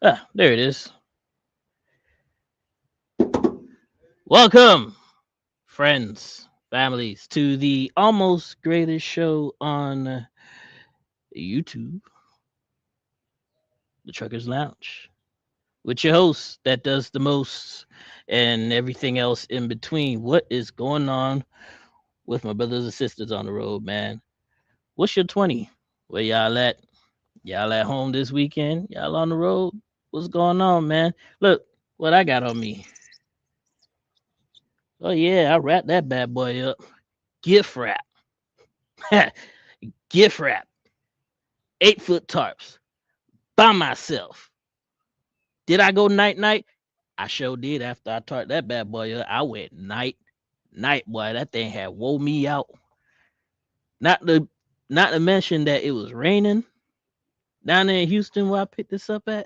Ah, there it is. Welcome, friends, families, to the almost greatest show on YouTube, the Truckers Lounge, with your host that does the most and everything else in between. What is going on with my brothers and sisters on the road, man? What's your 20? Where y'all at? Y'all at home this weekend? Y'all on the road? What's going on, man? Look what I got on me. Oh, yeah, I wrapped that bad boy up. Gift wrap. Gift wrap. 8 foot tarps by myself. Did I go night night? I sure did. After I tarped that bad boy up, I went night boy. That thing had wore me out. Not to not to mention that it was raining down there in Houston where I picked this up at.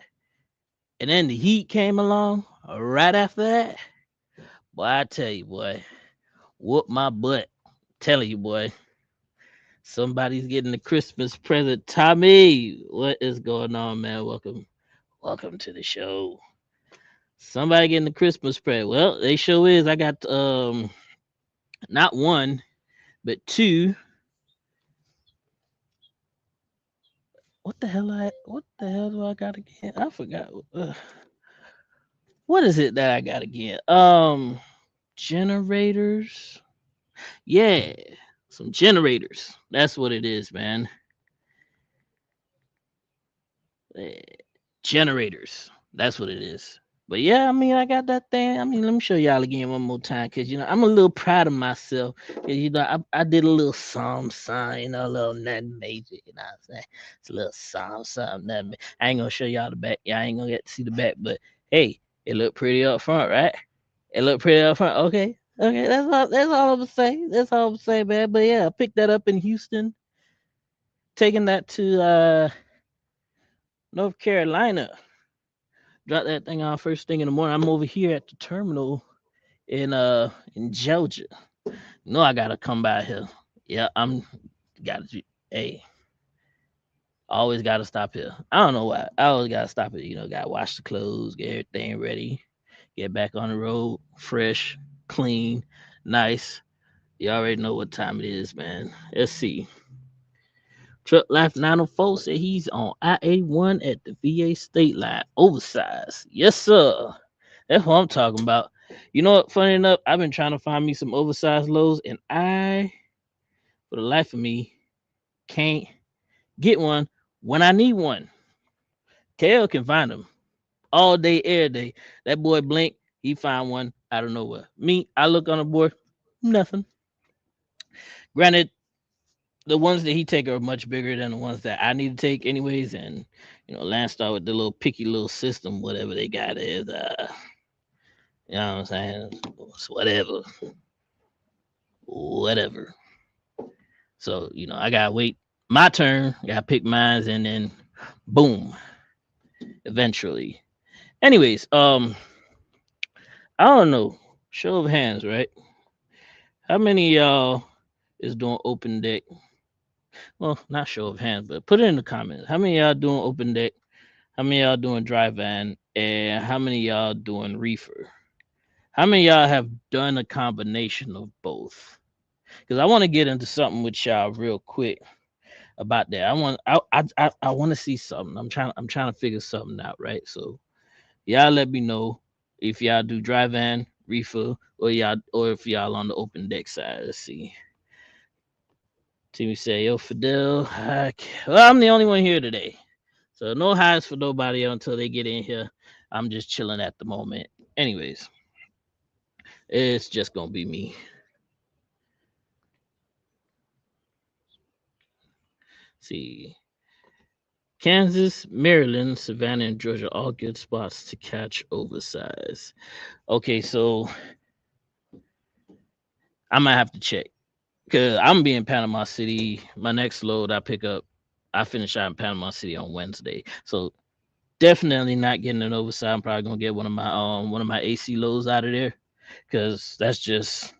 And then the heat came along right after that. Boy, I tell you, boy, whoop my butt. Telling you, boy, somebody's getting a Christmas present. Tommy, what is going on, man? Welcome to the show. Somebody getting the Christmas present. Well, they show is I got not one, but two. What the hell do I got again? I forgot. What is it that I got again? Generators. Yeah, some generators. That's what it is, man. Eh, Generators. That's what it is. But yeah, I mean, I got that thing. I mean, let me show y'all again one more time, cause I'm a little proud of myself. Cause I did a little psalm sign, a little nothing major. You know what I'm saying? It's a little psalm something. I ain't gonna show y'all the back. Y'all ain't gonna get to see the back, but hey, it looked pretty up front, right? It looked pretty up front. Okay, okay, that's all. That's all I'm gonna say. That's all I'm gonna say, man. But yeah, I picked that up in Houston, taking that to North Carolina. Drop that thing off first thing in the morning. I'm over here at the terminal in Georgia. No, I gotta come by here. Yeah, I'm gotta hey, always gotta stop here. I don't know why. I always gotta stop it. Gotta wash the clothes, get everything ready, get back on the road, fresh, clean, nice. You already know what time it is, man. Let's see. Truck Life 904 said he's on IA1 at the VA state line. Oversized. Yes, sir. That's what I'm talking about. You know what? Funny enough, I've been trying to find me some oversized loads, and I, for the life of me, can't get one when I need one. KL can find them all day, every day. That boy Blink, he find one out of nowhere. Me, I look on the board, nothing. Granted, the ones that he take are much bigger than the ones that I need to take, anyways. And Landstar with the little picky little system, whatever they got is, you know what I'm saying? It's whatever. So I gotta wait my turn. Gotta pick mines, and then boom, eventually. Anyways, I don't know. Show of hands, right? How many of y'all is doing open deck? Well, not show of hands, but put it in the comments. How many of y'all doing open deck? How many of y'all doing dry van? And how many of y'all doing reefer? How many of y'all have done a combination of both? Because I want to get into something with y'all real quick about that. I want to see something. I'm trying to figure something out, right? So y'all let me know if y'all do dry van, reefer, or if y'all on the open deck side. Let's see. Timmy say, "Yo, Fidel." Well, I'm the only one here today, so no highs for nobody until they get in here. I'm just chilling at the moment. Anyways, it's just gonna be me. See, Kansas, Maryland, Savannah, and Georgia, all good spots to catch oversized. Okay, so I might have to check because I'm being Panama City. My next load I pick up, I finish out in Panama City on Wednesday. So definitely not getting an oversized. I'm probably gonna get one of my AC loads out of there because that's just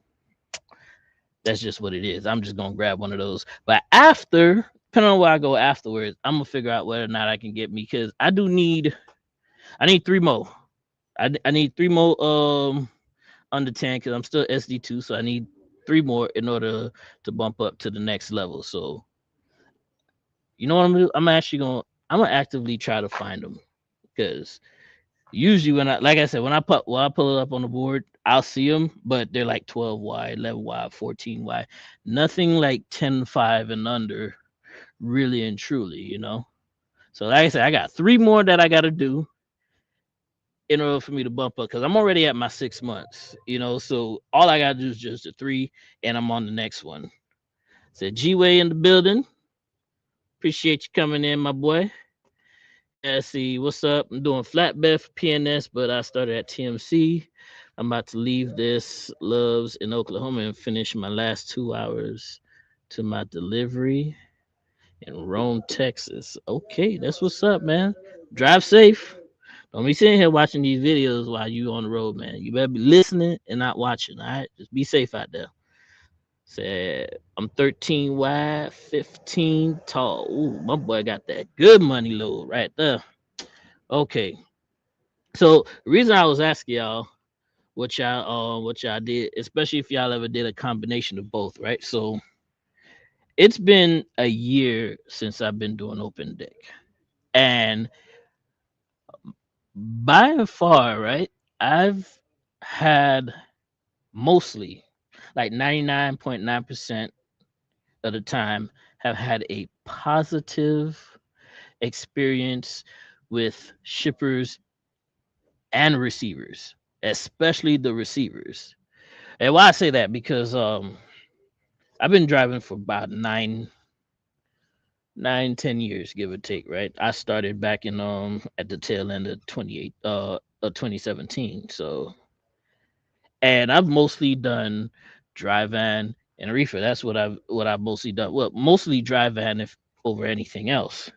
what it is. I'm just gonna grab one of those. But after, depending on where I go afterwards, I'm gonna figure out whether or not I can get me because I do need I need three more. I need three more under 10 because I'm still SD2, so I need three more in order to bump up to the next level. So you know what I'm gonna do? I'm gonna actively try to find them because usually when I like I said when I pull it up on the board, I'll see them, but they're like 12 wide, 11 wide, 14 wide, nothing like 10-5 and under, really and truly, you know. So like I said, I got three more that I got to do in order for me to bump up because I'm already at my 6 months, you know. So all I gotta do is just the three, and I'm on the next one. Said G Way in the building. Appreciate you coming in, my boy. Yeah, see what's up. I'm doing flatbed for PNS, but I started at TMC. I'm about to leave this Loves in Oklahoma and finish my last 2 hours to my delivery in Rome, Texas. Okay, that's what's up, man. Drive safe. Don't be sitting here watching these videos while you on the road, man. You better be listening and not watching. All right, just be safe out there. Said I'm 13 wide, 15 tall. Ooh, my boy got that good money load right there. Okay, so the reason I was asking y'all what y'all did, especially if y'all ever did a combination of both, right? So it's been a year since I've been doing open deck, and by and far, right, I've had mostly like 99.9% of the time have had a positive experience with shippers and receivers, especially the receivers. And why I say that because I've been driving for about 10 years, give or take, right? I started back in at the tail end of 2017. So, and I've mostly done dry van and reefer. That's what I've mostly done. Well, mostly dry van if over anything else.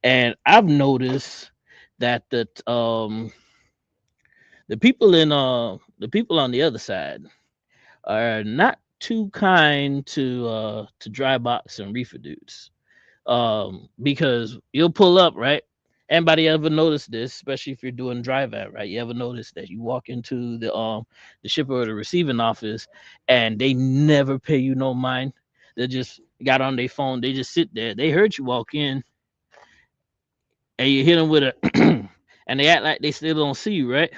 And I've noticed that the people on the other side are not too kind to dry box and reefer dudes. Because you'll pull up, right? Anybody ever notice this, especially if you're doing drive at, right? You ever notice that you walk into the shipper or the receiving office and they never pay you no mind. They just got on their phone, they just sit there. They heard you walk in and you hit them with a and they act like they still don't see you, right?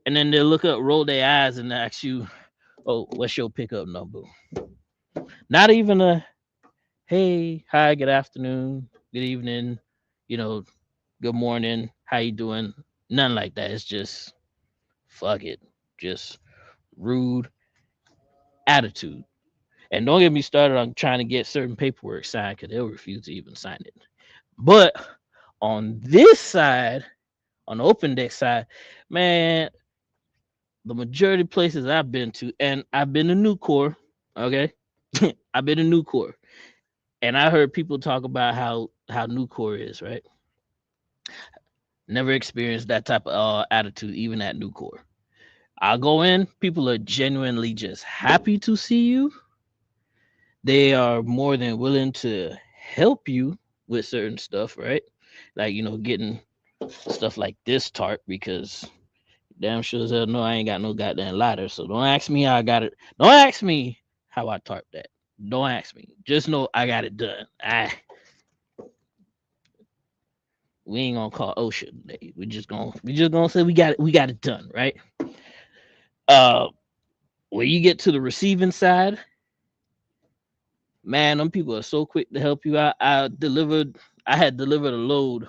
And then they'll look up, roll their eyes and ask you, oh, what's your pickup number? Not even a hey, hi, good afternoon, good evening, you know, good morning, how you doing? None like that. It's just fuck it. Just rude attitude. And don't get me started on trying to get certain paperwork signed because they'll refuse to even sign it. But on this side, on the open deck side, man, the majority of places I've been to, and I've been to Nucor, okay? I've been to Nucor. And I heard people talk about how Nucor is, right? Never experienced that type of attitude even at Nucor. I'll go in, people are genuinely just happy to see you. They are more than willing to help you with certain stuff, right? Like, getting stuff like this tarp because damn sure as hell no, I ain't got no goddamn ladder. So don't ask me how I got it. Don't ask me how I tarp that. Don't ask me. Just know I got it done. We ain't gonna call OSHA today. We just gonna say we got it done, right? Uh when you get to the receiving side, man, them people are so quick to help you out. I had delivered a load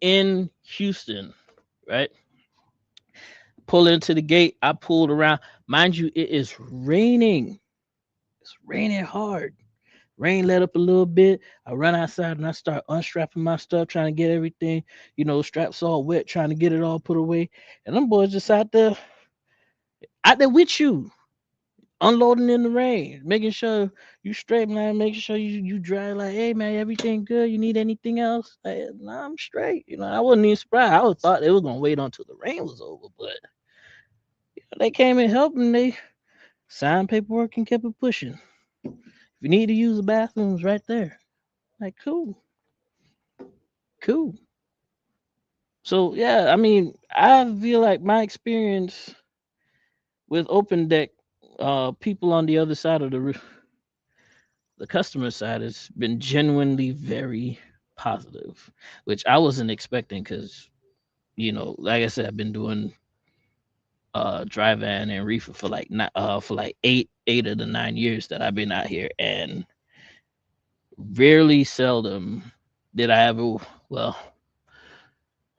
in Houston, right? Pull into the gate, I pulled around. Mind you, it is raining. It's raining hard. Rain let up a little bit. I run outside and I start unstrapping my stuff, trying to get everything, straps all wet, trying to get it all put away. And them boys just out there with you, unloading in the rain, making sure you straight, man, making sure you drive like, hey man, everything good? You need anything else? Like, nah, I'm straight. I wasn't even surprised. I was thought they was gonna wait until the rain was over, but they came and helped and they signed paperwork and kept it pushing. If you need to use the bathrooms right there. Like cool. Cool. So yeah, I mean, I feel like my experience with open deck, people on the other side of the customer side has been genuinely very positive, which I wasn't expecting because like I said, I've been doing dry van and reefer for like not for like eight of the 9 years that I've been out here, and rarely seldom did I ever well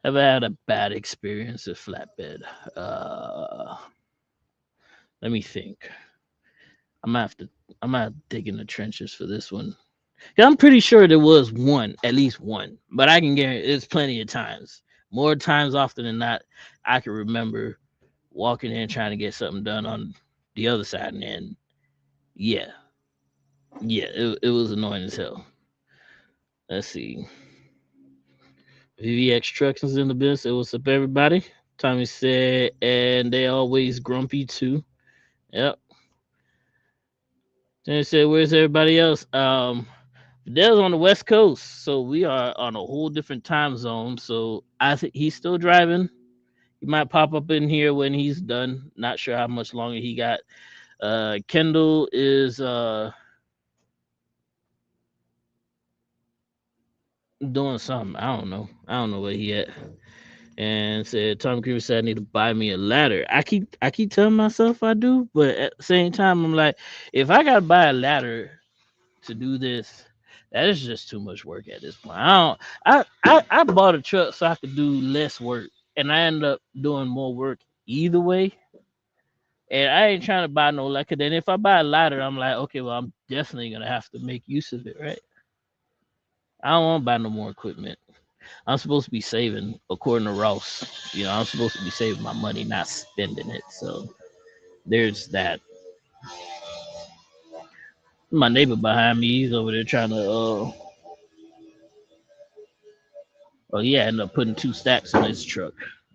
ever had a bad experience with flatbed. Uh, Let me think. I'm gonna have to I'm gonna have to dig in the trenches for this one. 'Cause I'm pretty sure there was one, at least one, but I can guarantee it's plenty of times. More times often than not, I can remember walking in trying to get something done on the other side, and then yeah, it was annoying as hell. Let's see. VVX Trucks is in the business. Say what's up, everybody? Tommy said, and they always grumpy too. Yep. Then he said, where's everybody else? Fidel's on the West Coast, so we are on a whole different time zone. So I think he's still driving. He might pop up in here when he's done. Not sure how much longer he got. Kendall is doing something. I don't know. I don't know where he at. And said Tom Cruise said I need to buy me a ladder. I keep telling myself I do, but at the same time I'm like, if I gotta buy a ladder to do this, that is just too much work at this point. I bought a truck so I could do less work, and I end up doing more work either way. And I ain't trying to buy no like. Then if I buy a ladder, I'm like, okay, well, I'm definitely gonna have to make use of it, right? I don't want to buy no more equipment. I'm supposed to be saving, according to Ross. I'm supposed to be saving my money, not spending it. So there's that. My neighbor behind me, he's over there trying to. Oh yeah, ended up putting two stacks in his truck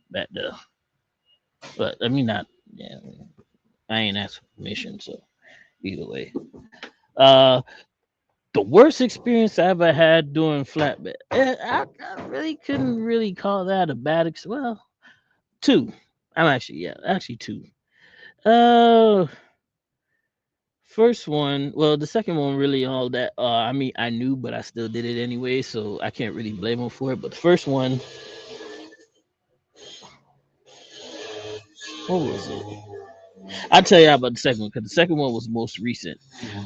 back there. But I mean, not. Yeah, I ain't asked for permission, so either way. Uh, the worst experience I ever had doing flatbed. I really couldn't really call that a bad well, two. Actually two. Uh, First one, well, the second one really all that. I mean, I knew, but I still did it anyway, so I can't really blame him for it. But the first one, what was it? I'll tell you about the second one because the second one was most recent.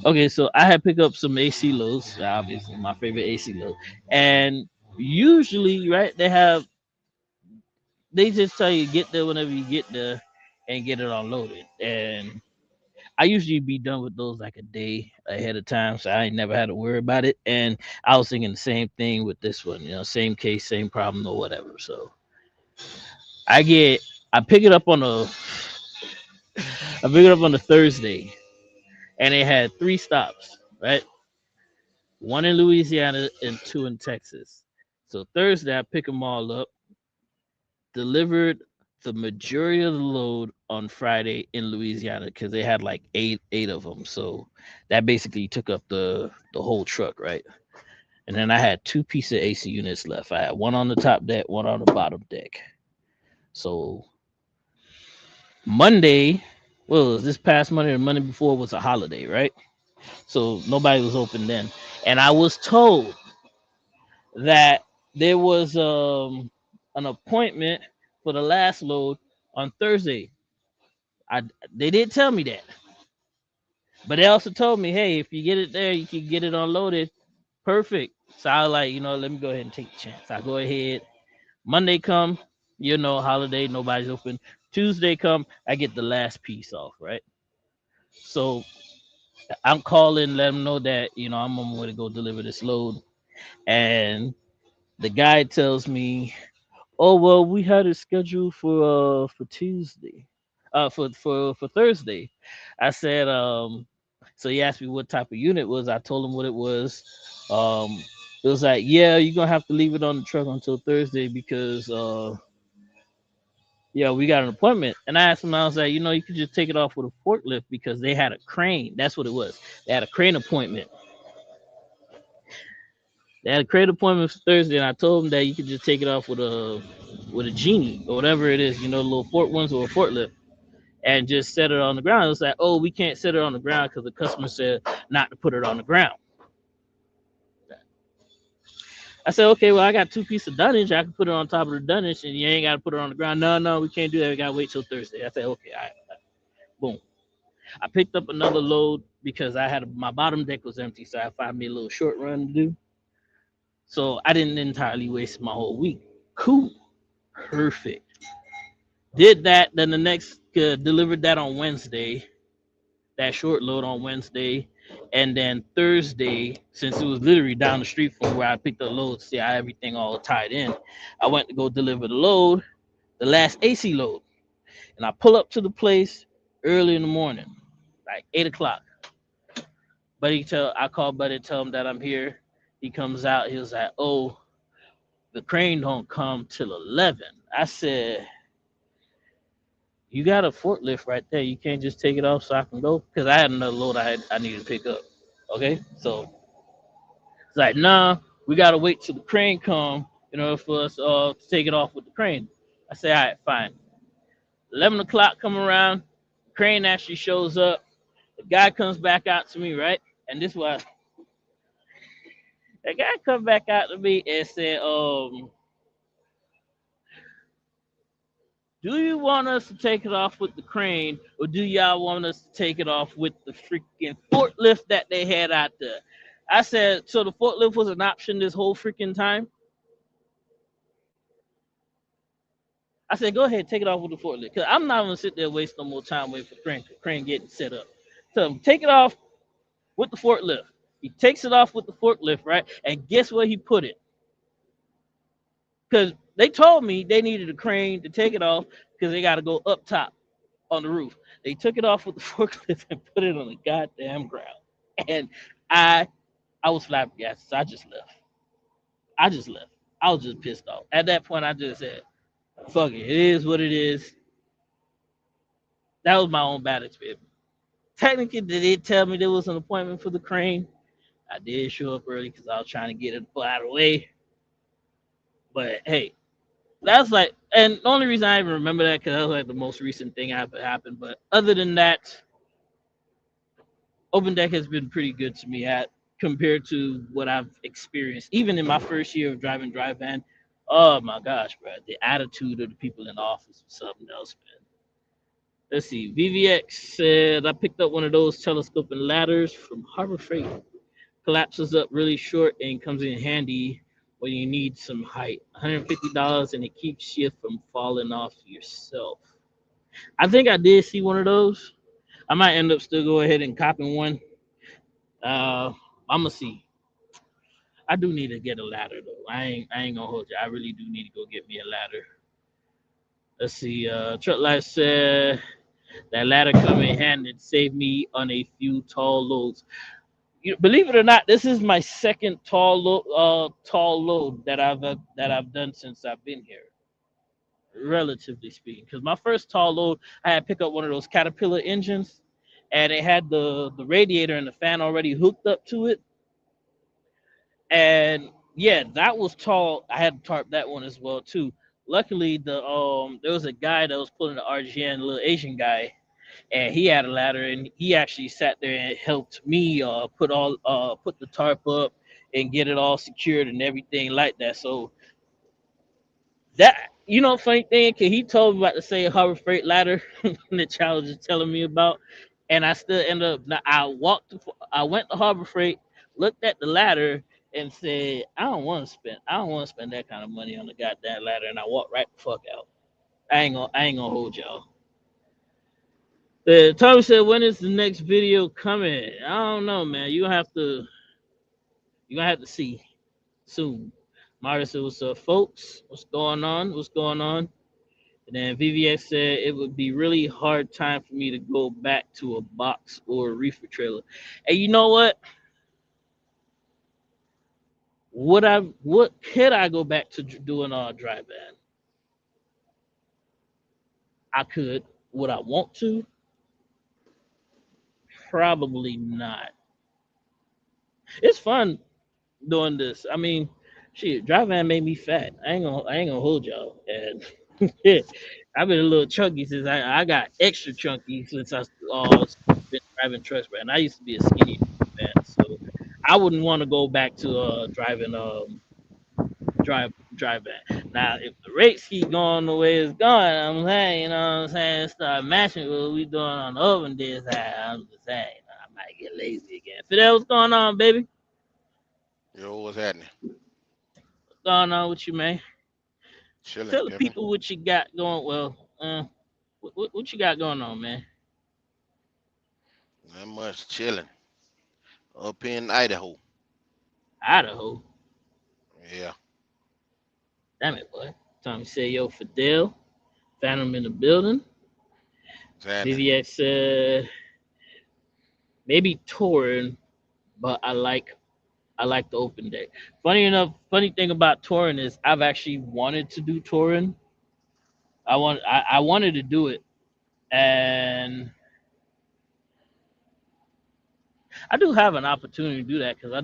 Okay, so I had picked up some AC loads, obviously my favorite AC load, and usually, right, they just tell you get there whenever you get there and get it unloaded. And I usually be done with those like a day ahead of time, so I ain't never had to worry about it. And I was thinking the same thing with this one, same case, same problem or whatever. So I get, I pick it up on a, I pick it up on a Thursday, and it had three stops, right? One in Louisiana and two in Texas. So Thursday, I pick them all up, delivered the majority of the load on Friday in Louisiana because they had like eight of them. So that basically took up the whole truck, right? And then I had two pieces of AC units left. I had one on the top deck, one on the bottom deck. So Monday, well, it was this past Monday, the Monday before was a holiday, right? So nobody was open then. And I was told that there was an appointment for the last load on Thursday. I They did tell me that, but they also told me, hey, if you get it there, you can get it unloaded. Perfect. So I was like, let me go ahead and take the chance. I go ahead. Monday come, holiday, nobody's open. Tuesday come, I get the last piece off, right? So I'm calling, let them know that I'm on my way to go deliver this load, and the guy tells me, oh well, we had it scheduled for Tuesday, for Thursday. I said, so he asked me what type of unit it was. I told him what it was. It was like, yeah, you're gonna have to leave it on the truck until Thursday because yeah, we got an appointment. And I asked him, I was like, you could just take it off with a forklift because they had a crane. That's what it was. They had a crane appointment. They had a crane appointment for Thursday, and I told him that you could just take it off with a with a genie or whatever it is, the little fort ones or a forklift, and just set it on the ground. It's like, oh, we can't set it on the ground because the customer said not to put it on the ground. I said, okay, well, I got 2 pieces of dunnage. I can put it on top of the dunnage, and you ain't got to put it on the ground. No, we can't do that. We got to wait till Thursday. I said, okay, all right. Boom. I picked up another load because my bottom deck was empty, so I found me a little short run to do. So I didn't entirely waste my whole week. Cool. Perfect. Did that. Then the next delivered that on Wednesday. That short load on Wednesday. And then Thursday, since it was literally down the street from where I picked up loads, see how everything all tied in, I went to go deliver the load, the last AC load. And I pull up to the place early in the morning, like 8 o'clock. I call Buddy, tell him that I'm here. He comes out. He was like, oh, the crane don't come till 11. I said, you got a forklift right there. You can't just take it off so I can go? Because I had another load I needed to pick up. Okay? So it's like, nah, we got to wait till the crane come in order for us to take it off with the crane. I say, all right, fine. 11 o'clock come around. The crane actually shows up. The guy comes back out to me, right? And this was the guy come back out to me and said, do you want us to take it off with the crane, or do y'all want us to take it off with the freaking forklift that they had out there? I said, so the forklift was an option this whole freaking time? I said, go ahead, take it off with the forklift. Because I'm not going to sit there and waste no more time waiting for crane getting set up. So take it off with the forklift. He takes it off with the forklift, right? And guess where he put it? Because they told me they needed a crane to take it off because they got to go up top on the roof. They took it off with the forklift and put it on the goddamn ground. And I was flabbergasted. So I just left. I was just pissed off. At that point, I just said, fuck it. It is what it is. That was my own bad experience. Technically, they did tell me there was an appointment for the crane. I did show up early because I was trying to get it out of the way. But hey, that's like, and the only reason I even remember that because that was like the most recent thing that happened. But other than that, Open Deck has been pretty good to me compared to what I've experienced, even in my first year of driving dry van. Oh my gosh, bro, the attitude of the people in the office was something else, man. Let's see. VVX said I picked up one of those telescoping ladders from Harbor Freight. Collapses up really short and comes in handy when you need some height. $150 and it keeps you from falling off yourself. I think I did see one of those. I might end up still go ahead and copping one. I'm gonna see. I do need to get a ladder though. I ain't gonna hold you. I really do need to go get me a ladder. Let's see. Truck Life said that ladder come in handy and save me on a few tall loads. Believe it or not, this is my second tall load that I've done since I've been here, relatively speaking. Because my first tall load, I had to pick up one of those Caterpillar engines, and it had the radiator and the fan already hooked up to it. And yeah, that was tall. I had to tarp that one as well too. Luckily, there was a guy that was pulling the RGN, a little Asian guy, and he had a ladder, and he actually sat there and helped me put the tarp up and get it all secured and everything like that. So that, funny thing, cause he told me about the same Harbor Freight ladder that y'all was just telling me about, and I still ended up. I went to Harbor Freight, looked at the ladder, and said, I don't want to spend that kind of money on the goddamn ladder, and I walked right the fuck out. I ain't gonna hold y'all. Tommy said, when is the next video coming? I don't know, man. You're gonna have to see soon. Mario said, what's up, folks? What's going on? And then VVX said it would be really hard time for me to go back to a box or a reefer trailer. And you know what? What could I go back to doing dry van? I could. Would I want to? Probably not. It's fun doing this. I mean, Shit, dry van made me fat. I ain't gonna hold y'all. And I've been a little chunky since I got extra chunky since I been driving trucks, man. I used to be a skinny man, so I wouldn't want to go back to driving drive van. Now if the rates keep going the way it's going, I'm saying, you know what I'm saying, start matching what we doing on the oven this side. I'm just saying, I might get lazy again. Fidel, what's going on, baby? Yo, what's happening? What's going on with you, man? Chilling, Tell the pimping. people what you got going. Well, what you got going on, man? Not much chilling. Up in Idaho. Idaho. Yeah, Damn it, boy. Tommy say, yo, Fidel. Phantom in the building. what's happening? VVX said, maybe touring, but I like the open day. Funny enough, funny thing about touring is I've actually wanted to do touring. I wanted to do it, and I do have an opportunity to do that because I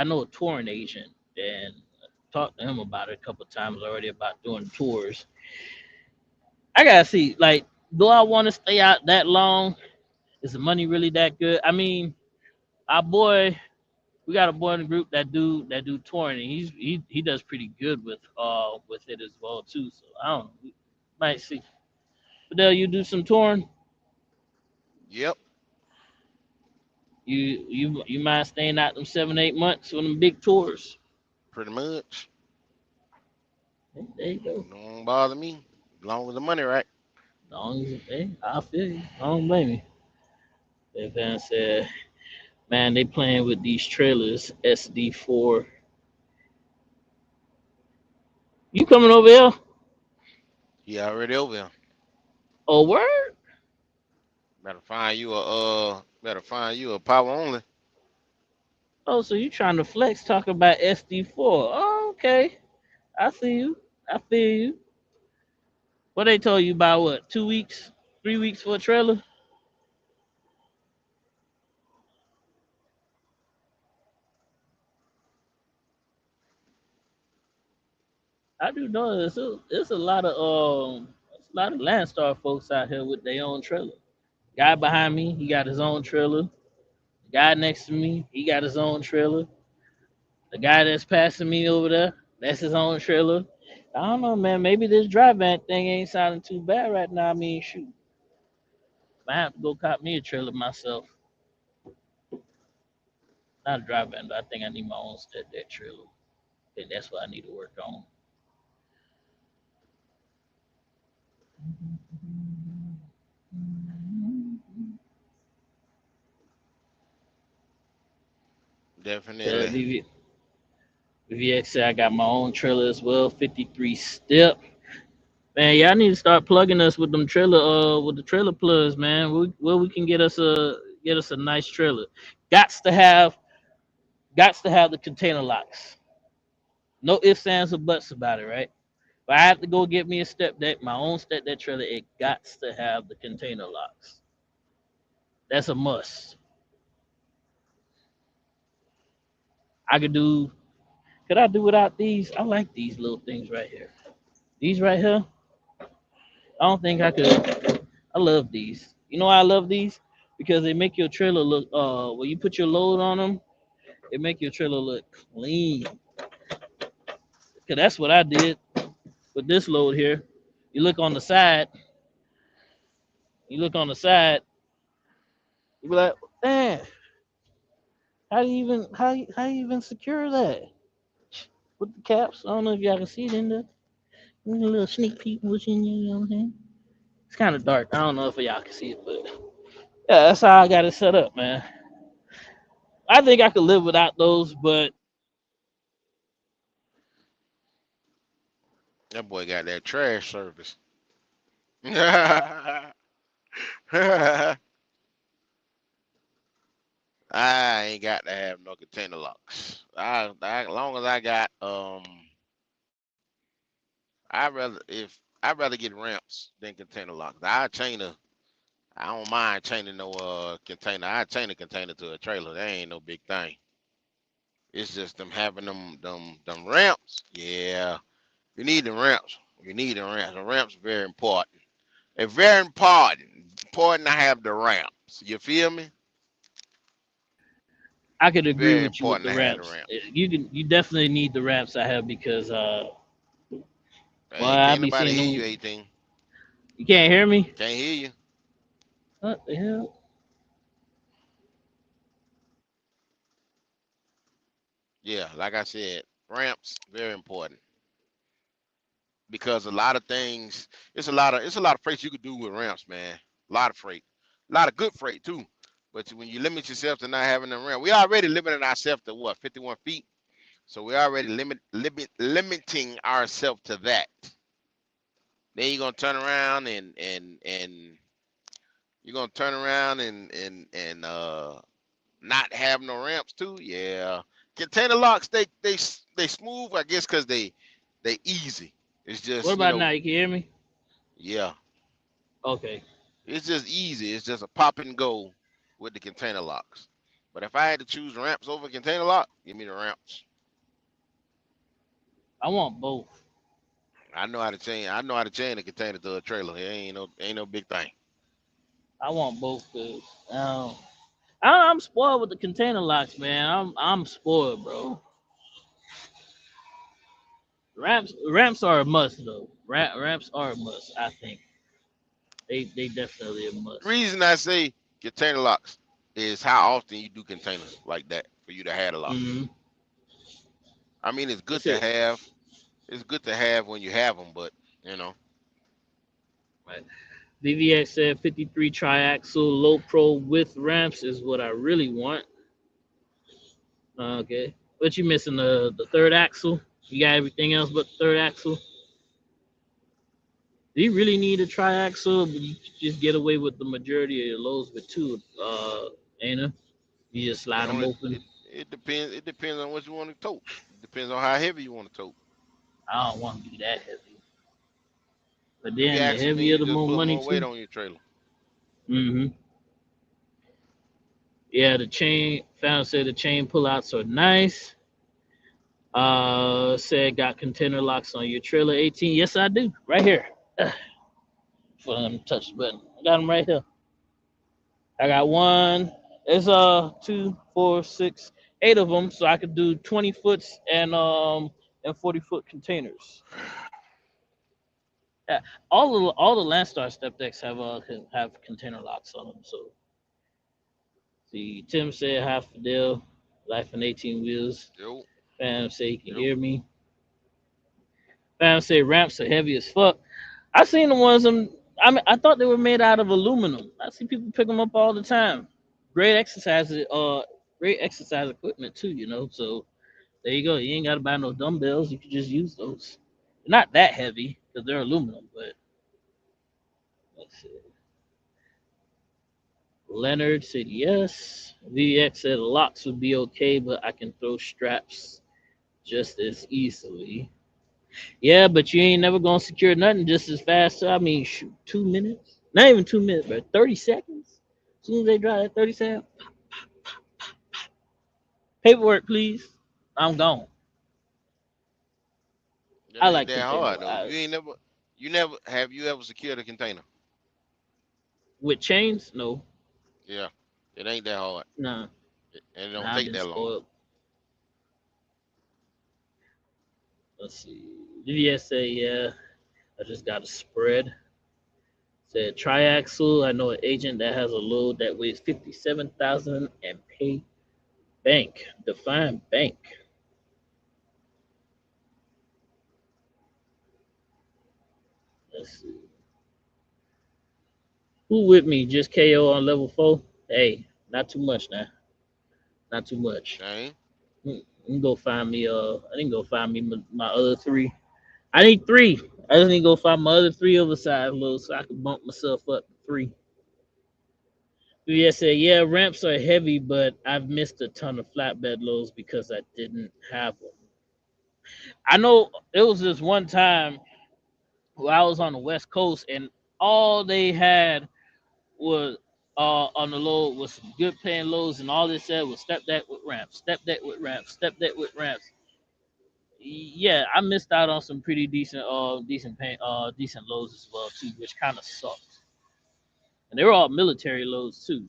know a touring agent, and talked to him about it a couple of times already about doing tours. I gotta see, like, do I want to stay out that long? Is the money really that good? I mean, our boy, we got a boy in the group that do touring, and he does pretty good with it as well too. So I don't know. We might see. Fidel, you do some touring. Yep, You mind staying out them 7 8 months on them big tours? pretty much. There you go. Don't bother me. As long as the money right. As long as hey, I feel you. I don't blame you. That fan said, "Man, they playing with these trailers. SD4. You coming over here? He already over here. Oh word? Better find you a power only. Oh, so you trying to flex? Talk about SD4? Oh, okay. I see you. I feel you. What they told you about? What? 2 weeks? 3 weeks for a trailer? I do know there's a lot of Landstar folks out here with their own trailer. Guy behind me, he got his own trailer. The guy next to me, he got his own trailer. The guy that's passing me over there, that's his own trailer. I don't know, man. Maybe this dry van thing ain't sounding too bad right now. I mean, shoot, I have to go cop me a trailer myself. Not a dry van, but I think I need my own step that trailer. I think that's what I need to work on. Definitely. VX said I got my own trailer as well, 53 step. Man, yeah, I need to start plugging us with them trailer with the trailer plugs, man. Where we can get us a nice trailer. Gots to have gots to have the container locks. No ifs, ands, or buts about it, right? If I have to go get me a step deck, my own step deck trailer, it gots to have the container locks. That's a must. I could I do without these? I like these little things right here. These right here, I don't think I could. I love these. You know why I love these? Because they make your trailer look. When you put your load on them, it make your trailer look clean. Cause that's what I did with this load here. You look on the side. You look on the side. You be like, man, how you even secure that with the caps? I don't know if y'all can see it in there. A little sneak peek what's in there. You know what I'm saying? It's kind of dark. I don't know if y'all can see it, but yeah, that's how I got it set up, man. I think I could live without those, but That boy got that trash service. I ain't got to have no container locks. As long as I got I'd rather get ramps than container locks. I don't mind chaining no container. I chain a container to a trailer. That ain't no big thing. It's just them having them ramps. Yeah, you need the ramps. You need the ramps. The ramps are very important. It's very important. Important to have the ramps. You feel me? I could agree Very with you with important the to have the ramps. ramps. You definitely need the ramps I have because well, Hey, I can't be nobody seeing hear you, them. 18. You can't hear me? Can't hear you. What the hell? Yeah, like I said, ramps very important because a lot of things. It's a lot of freight you could do with ramps, man. A lot of freight, a lot of good freight too. But when you limit yourself to not having a ramp, we already limited ourselves to what 51 feet. So we already limiting ourselves to that. Then you're gonna turn around and you're gonna turn around and not have no ramps too. Yeah, container locks they smooth, I guess, cause they easy. It's What just about now? You can hear me? yeah, Okay. it's just easy. It's just a pop and go with the container locks. But if I had to choose ramps over container lock, give me the ramps. I want both. I know how to change. I know how to change a container to a trailer. It ain't no big thing. I want both because I'm spoiled with the container locks, man. I'm spoiled, bro. Ramps are a must though. Ramps are a must. I think they definitely a The must. reason I say container locks is how often you do containers like that for you to have the lock. Mm-hmm. I mean, it's good That's to it. have. It's good to have when you have them, but you know, Right. VVX said 53 triaxle low pro with ramps is what I really want. Okay. But you missing the third axle? You got everything else but the third axle? Do you really need a triaxle? But you just get away with the majority of your loads with two, Anna. You just it slide them only open. it depends. It depends on what you want to tote. It depends on how heavy you want to tote. I don't want to be that heavy. But Three then the axle mean heavier, you the just more put money more weight too. on your trailer. Mm-hmm. Yeah, the chain. Found said the chain pullouts are nice. Said got container locks on your trailer 18. Yes, I do. Right here. For them to touch the button. I got them right here. I got one. It's two, four, six, eight of them, so I could do 20 foots and 40 foot containers. Yeah, all the Landstar step decks have container locks on them. So see, Tim said half a deal, life in 18 wheels. Yo, Fam say he can yo. hear me. Fam say ramps are heavy as fuck. I seen the ones. I thought they were made out of aluminum. I see people pick them up all the time. Great exercise. Great exercise equipment too. So there you go. You ain't got to buy no dumbbells. You can just use those. They're not that heavy because they're aluminum. But let's see. Leonard said yes. VX said locks would be okay, but I can throw straps just as easily. Yeah, but you ain't never gonna secure nothing just as fast. I mean, shoot, 2 minutes? Not even 2 minutes, but 30 seconds. As soon as they drop that 30 seconds, paperwork, please. I'm gone. That I ain't like that container hard though. lives. You never secured a container? With chains, no, Yeah, it ain't that hard, nah, and it don't nah. I've take been that long. spoiled. Let's see. VVS say yeah. I just got a spread. Said triaxle. I know an agent that has a load that weighs 57,000 and pay bank. Define bank. Let's see. Who with me? Just KO on level 4? Hey, not too much now. Not too much. Dang. You can go find me. I didn't go find me my other three. I need three. I just need to go find my other three oversized loads so I can bump myself up to three. Yeah, said yeah. Ramps are heavy, but I've missed a ton of flatbed loads because I didn't have them. I know it was this one time where I was on the West Coast and all they had was on the load with some good paying loads, and all it said was step deck with ramps, step deck with ramps, step deck with ramps. Yeah, I missed out on some pretty decent loads as well too, which kind of sucked. And they were all military loads too.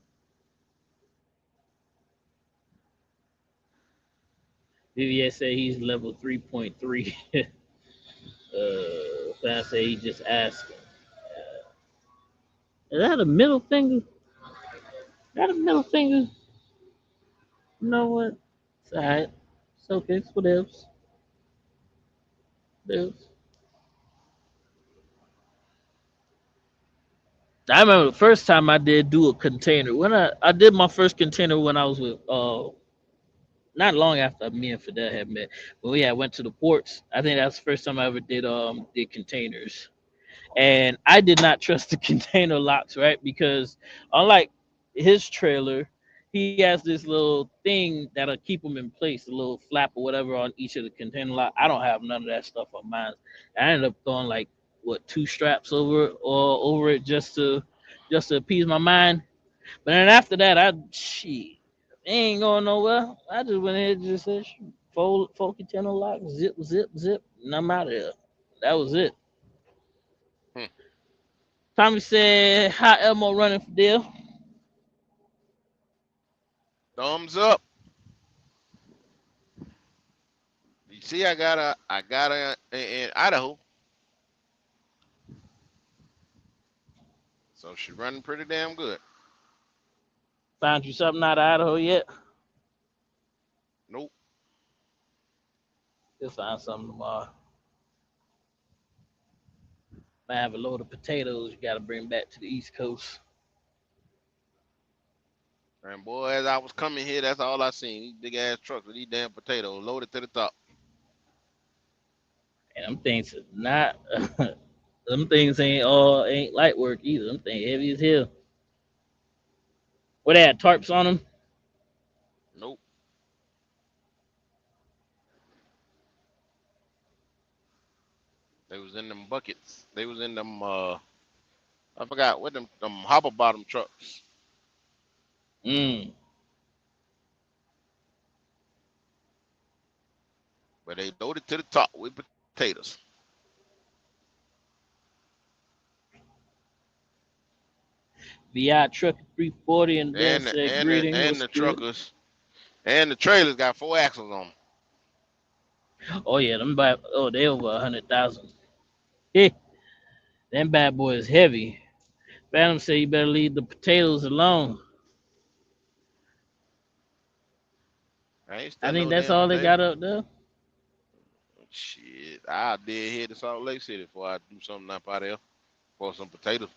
Vivier said he's level 3.3. Fan say he just asking. Is that a middle finger? Is that a middle finger? You know what? It's alright. It's okay. It's whatever. Whatever. I remember the first time I did do a container. When I did my first container when I was with not long after me and Fidel had met. When we had went to the ports. I think that's the first time I ever did containers. And I did not trust the container locks, right? Because unlike his trailer, he has this little thing that'll keep them in place, a little flap or whatever on each of the container lock. I don't have none of that stuff on mine. I ended up throwing like what two straps over it just to appease my mind. But then after that, it ain't going nowhere. I just went ahead and just said fold container lock, zip, zip, zip, and I'm out of there. That was it. Hmm. Tommy said, "How Elmo running for deal?" Thumbs up. You see, I got a in Idaho, so she's running pretty damn good. Found you something out of Idaho yet? Nope. You'll find something tomorrow. I have a load of potatoes you got to bring back to the East Coast. And boy, as I was coming here, that's all I seen. These big ass trucks with these damn potatoes loaded to the top. And them things are not, them things ain't light work either. Them things heavy as hell. What they had tarps on them? Nope. They was in them buckets. They was in them I forgot what them hopper bottom trucks. Mm. But they loaded to the top with potatoes. VI truck 340 and then And the said and the greeting. and What's the good? truckers and the trailers got 4 axles on them. Oh yeah, they over 100,000. Hey, them bad boys heavy. Phantom said you better leave the potatoes alone. I ain't I stealing think no that's damn all they potato. got up there. Shit, I did head to Salt Lake City before I do something up out there for some potatoes.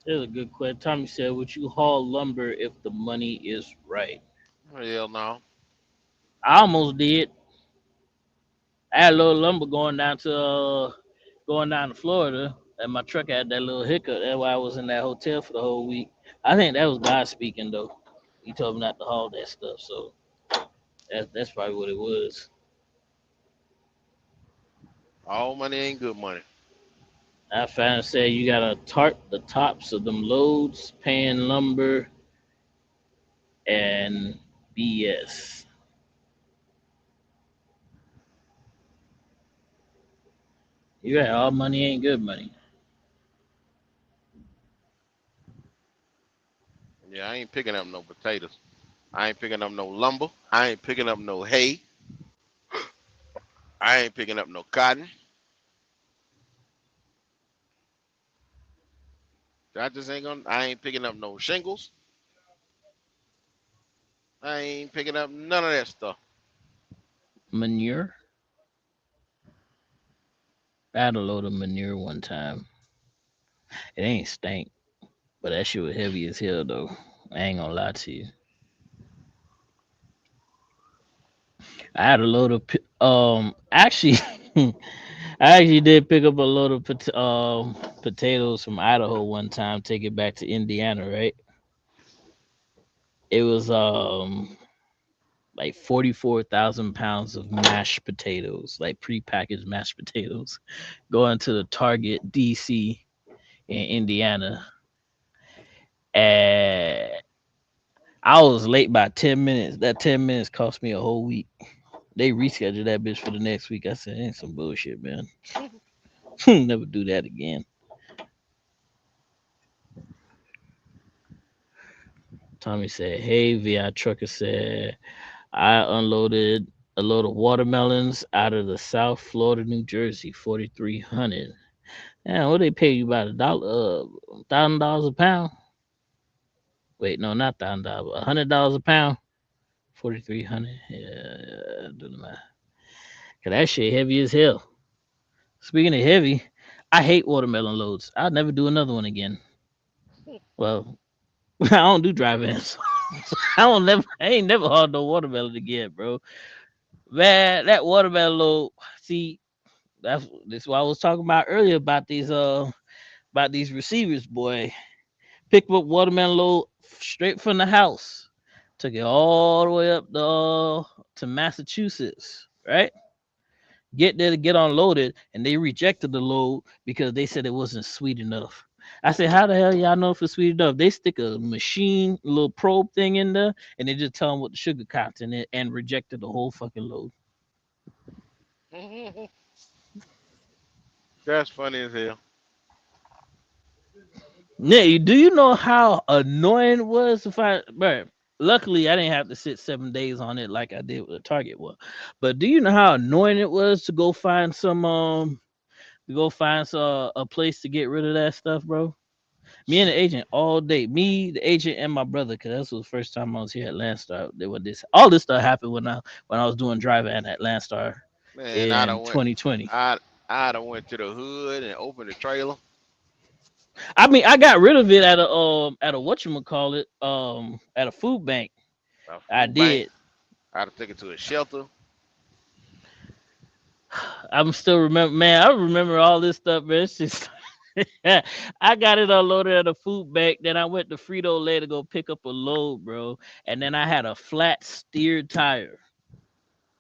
There's a good question. Tommy said, "Would you haul lumber if the money is right?" Hell no. I almost did. I had a little lumber going down to Florida, and my truck had that little hiccup. That's why I was in that hotel for the whole week. I think that was God speaking though. He told me not to haul that stuff, so that's probably what it was. All money ain't good money. I found said you gotta tarp the tops of them loads, paying lumber and BS. You right, all money ain't good money. Yeah, I ain't picking up no potatoes. I ain't picking up no lumber. I ain't picking up no hay. I ain't picking up no cotton. I just ain't gonna. I ain't picking up no shingles. I ain't picking up none of that stuff. Manure. I had a load of manure one time. It ain't stank, but that shit was heavy as hell though. I ain't gonna lie to you. I had a load of actually I actually did pick up a load of potatoes from Idaho one time, take it back to Indiana, right? It was like 44,000 pounds of mashed potatoes, like prepackaged mashed potatoes, going to the Target DC in Indiana, and I was late by 10 minutes. That 10 minutes cost me a whole week. They rescheduled that bitch for the next week. I said, ain't some bullshit, man. Never do that again. Tommy said, hey, VI trucker said, I unloaded a load of watermelons out of the South Florida, New Jersey, 4,300. Man, what they pay you about $1,000 a pound? Wait, no, not $1,000, $100 a pound. 4,300. Yeah, do the math. Cause that shit heavy as hell. Speaking of heavy, I hate watermelon loads. I'll never do another one again. Well, I don't do dry vans. I ain't never hauled no watermelon again, bro. Man, that watermelon load. See, that's what I was talking about earlier about these receivers, boy. Picked up watermelon load straight from the house. Took it all the way up to Massachusetts, right? Get there to get unloaded, and they rejected the load because they said it wasn't sweet enough. I said, how the hell y'all know if it's sweet enough? They stick a machine, a little probe thing in there, and they just tell them what the sugar content is and rejected the whole fucking load. That's funny as hell. Nick, do you know how annoying it was to find, bro? Luckily, I didn't have to sit 7 days on it like I did with the Target one. But do you know how annoying it was to go find a place to get rid of that stuff, bro? Me and the agent all day. Me, the agent, and my brother, because this was the first time I was here at Landstar. They were this all this stuff happened when I was doing driving at Landstar Man, in 2020. I done went to the hood and opened the trailer. I mean, I got rid of it at a whatchamacallit, at a food bank. A I food bank. did. I had to take it to a shelter. I'm still remember, man. I remember all this stuff, man. It's just I got it unloaded at a food bank. Then I went to Frito Lay to go pick up a load, bro. And then I had a flat steer tire.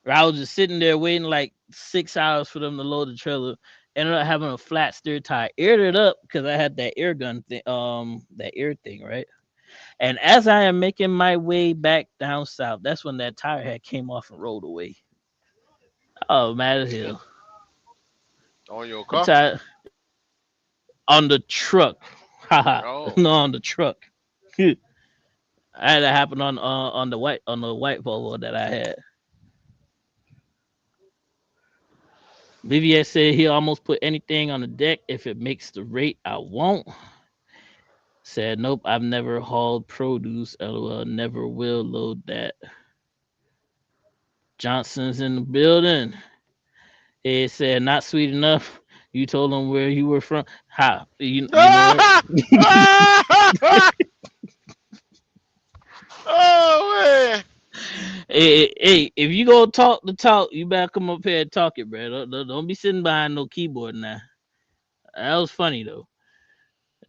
I was just sitting there waiting like 6 hours for them to load the trailer. Ended up having a flat steer tire. Aired it up because I had that air gun thing, that air thing, right? And as I am making my way back down south, that's when that tire had came off and rolled away. Oh, mad as hell. On your The car. tire on the truck. Haha. Oh, No, on the truck. I had that happen on the white Volvo that I had. VVS said he almost put anything on the deck if it makes the rate I won't. Said nope, I've never hauled produce. LOL, never will load that. Johnson's in the building. It said not sweet enough. You told him where you were from. How? You know what? oh man. Hey, if you go talk the talk, you better come up here and talk it, bro. Don't be sitting behind no keyboard now. That was funny though.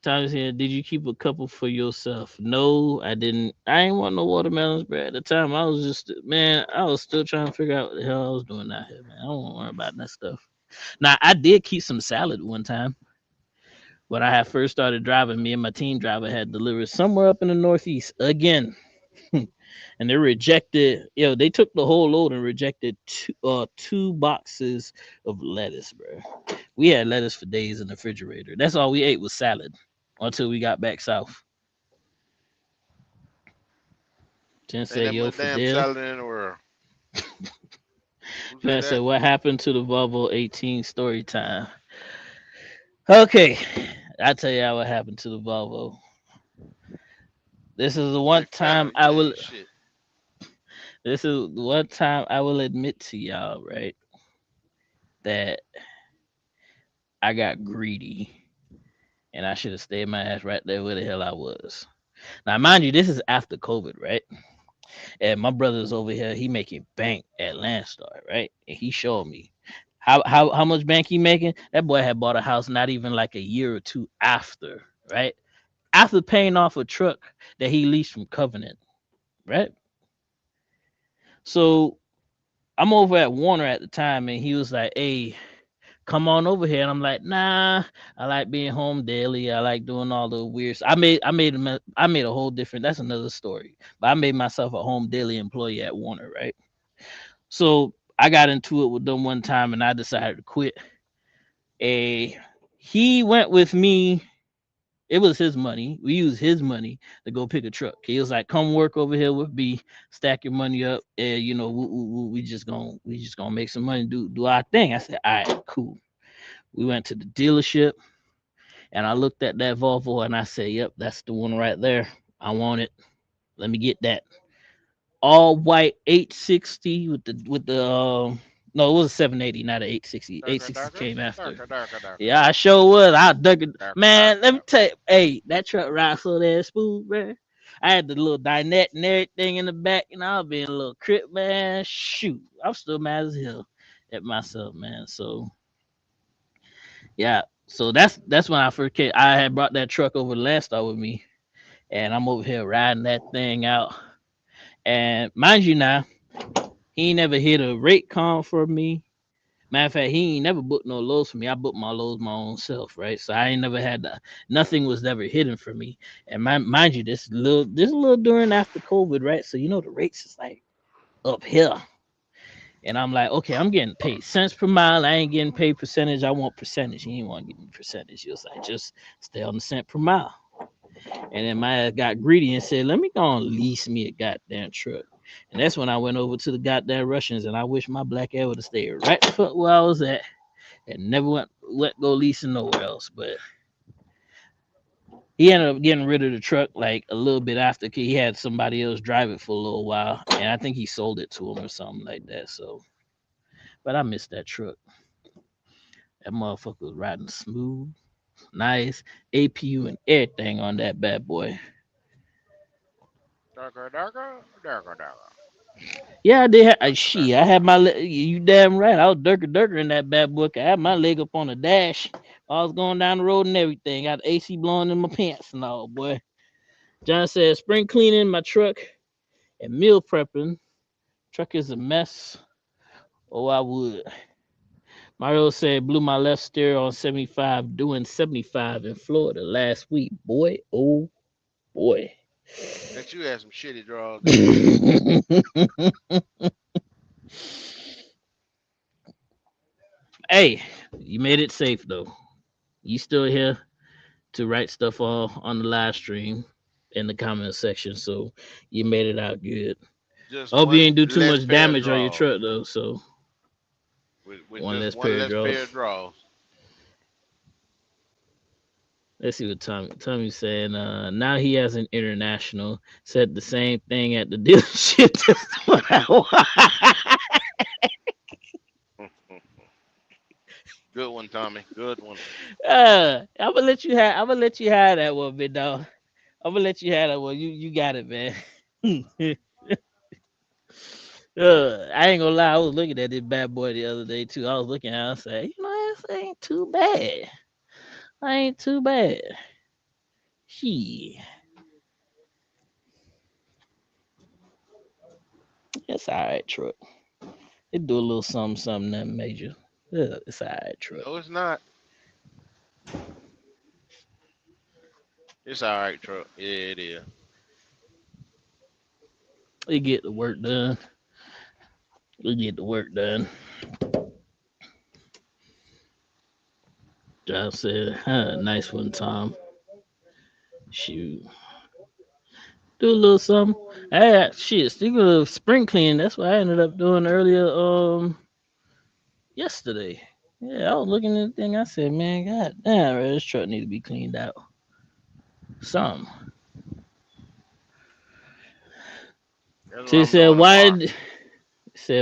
Thomas here, did you keep a couple for yourself? No, I didn't. I ain't want no watermelons, bro. At the time, I was just, man, I was still trying to figure out what the hell I was doing out here, man. I don't want to worry about that stuff. Now, I did keep some salad one time. When I had first started driving, me and my team driver had delivered somewhere up in the Northeast again. And they rejected, they took the whole load and rejected two boxes of lettuce, bro. We had lettuce for days in the refrigerator. That's all we ate was salad until we got back south. Jen Ain't said, that yo, much damn Fidel. salad in the world. Who said Fidel said, that? what happened to the Volvo 18 story time? Okay, I'll tell you what happened to the Volvo. This is the one Like time family, I man. will. Shit. This is the one time I will admit to y'all, right, that I got greedy and I should have stayed my ass right there where the hell I was. Now, mind you, this is after COVID, right? And my brother's over here, he making bank at Landstar, right? And he showed me how much bank he making. That boy had bought a house not even like a year or two after, right? After paying off a truck that he leased from Covenant, right? So I'm over at Warner at the time, and he was like, "Hey, come on over here. And I'm like, nah, I like being home daily. I like doing all the weird. I made a whole different. That's another story. But I made myself a home daily employee at Warner, right? So I got into it with them one time, and I decided to quit. A He went with me. It was his money. We used his money to go pick a truck. He was like, "Come work over here with me, stack your money up, and we just gonna make some money, do our thing." I said, "All right, cool." We went to the dealership, and I looked at that Volvo, and I said, "Yep, that's the one right there. I want it. Let me get that." All white 860 with the no, it was a 780, not an 860. Darker, 860 darker, came after. darker, darker, darker, Yeah, I sure was. I dug it. darker, Man, let me darker. tell you, hey, that truck ride so damn smooth, man. I had the little dinette and everything in the back, and I was being a little crip, man. Shoot, I'm still mad as hell at myself, man. So yeah, so that's when I first came. I had brought that truck over to Landstar with me, and I'm over here riding that thing out. And mind you, now he ain't never hit a rate con for me. Matter of fact, he ain't never booked no loads for me. I booked my loads my own self, right? So I ain't never had nothing was never hidden for me. And mind you, this little during after COVID, right? So the rates is like up here. And I'm like, okay, I'm getting paid cents per mile. I ain't getting paid percentage. I want percentage. He ain't want to give me percentage. He was like, just stay on the cent per mile. And then my ass got greedy and said, let me go and lease me a goddamn truck. And that's when I went over to the goddamn Russians, and I wish my black ass would have stayed right the fuck where I was at and never went go leasing nowhere else. But he ended up getting rid of the truck like a little bit after he had somebody else drive it for a little while, and I think he sold it to him or something like that. So, but I missed that truck. That motherfucker was riding smooth, nice APU and everything on that bad boy. Darker, darker, darker, darker, Yeah, I did. darker, Shit, I darker, had my. darker. You damn right. I was durker in that bad boy. I had my leg up on the dash. I was going down the road and everything. Got the AC blowing in my pants and all, boy. John said, spring cleaning my truck and meal prepping. Truck is a mess. Oh, I would. Mario said, blew my left steer on 75, doing 75 in Florida last week. Boy, oh boy. Bet you had some shitty draws then. Hey, you made it safe though. You still here to write stuff all on the live stream in the comment section, so you made it out good. Just Hope you one didn't do too less much pair of damage on your draws. truck though. So With one just less one pair of less pair draws. of draws. Let's see what Tommy's saying. Now he has an international. Said the same thing at the dealership. Just what I want. Good one, Tommy. Good one. I'm gonna let you have that one, big dog. I'm gonna let you have that one. You got it, man. I ain't gonna lie. I was looking at this bad boy the other day too. I was looking at it and say, this ain't too bad. I ain't too bad. She, it's all right, truck. It do a little something that major. Yeah, it's all right, truck. No, it's not. It's all right, truck. Yeah, it is. We get the work done. We get the work done. John said, nice one, Tom. Shoot. Do a little something. Shit, speaking of spring cleaning, that's what I ended up doing earlier, yesterday. Yeah, I was looking at the thing. I said, man, god damn, this truck need to be cleaned out. Some. That's what She I'm said, doing tomorrow.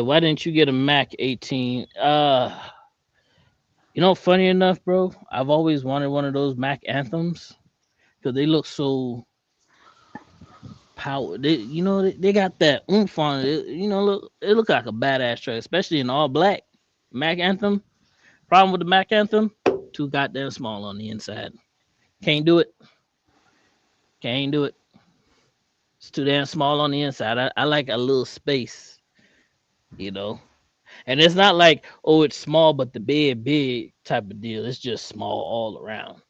why didn't you get a Mac 18? Funny enough, bro, I've always wanted one of those Mac Anthems because they look so power. They got that oomph on it. Look, it look like a badass truck, especially in all black. Mac Anthem. Problem with the Mac Anthem, too goddamn small on the inside. Can't do it. Can't do it. It's too damn small on the inside. I like a little space, you know. And it's not like, oh, it's small but the bed big type of deal. It's just small all around.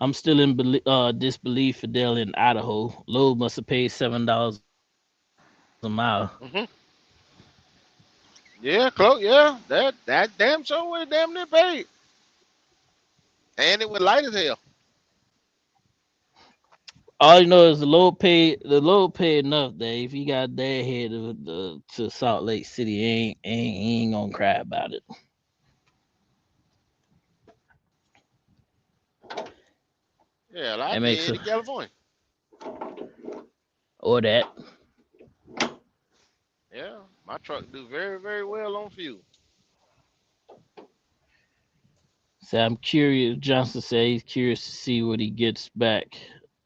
I'm still in disbelief for Dale in Idaho. Lowe must have paid $7 a mile. Hmm. Yeah, close. Yeah, that damn show was damn near paid, and it was light as hell. All you know is the low pay enough, Dave. If you got that head to Salt Lake City, he ain't gonna cry about it. Yeah, I That makes did a in California. or that. Yeah, my truck do very very well on fuel. So I'm curious. Johnson said he's curious to see what he gets back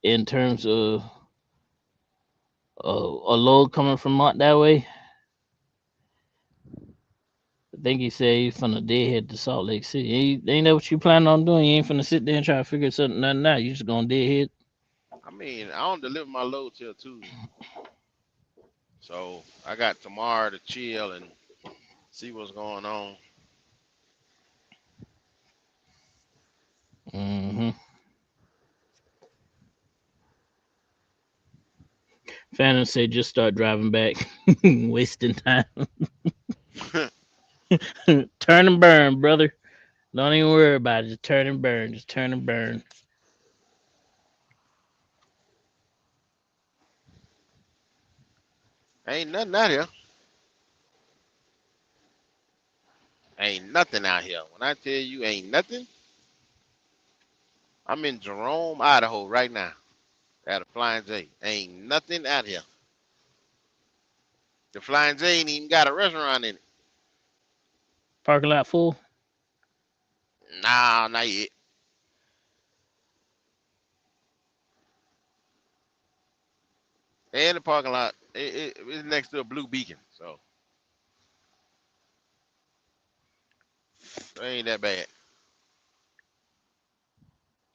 in terms of a load coming from out that way. I think he said he's from the deadhead to Salt Lake City. Ain't that what you plan on doing? You ain't finna sit there and try to figure something nothing out. You just gonna deadhead. I mean, I don't deliver my load till Tuesday, so I got tomorrow to chill and see what's going on. Mm-hmm. Phantom said just start driving back, wasting time. Turn and burn, brother. Don't even worry about it. Just turn and burn. Just turn and burn. Ain't nothing out here. Ain't nothing out here. When I tell you ain't nothing, I'm in Jerome, Idaho right now at a Flying J. Ain't nothing out here. The Flying J ain't even got a restaurant in it. Parking lot full. Nah, not yet. And the parking lot, it's next to a Blue Beacon, so it ain't that bad.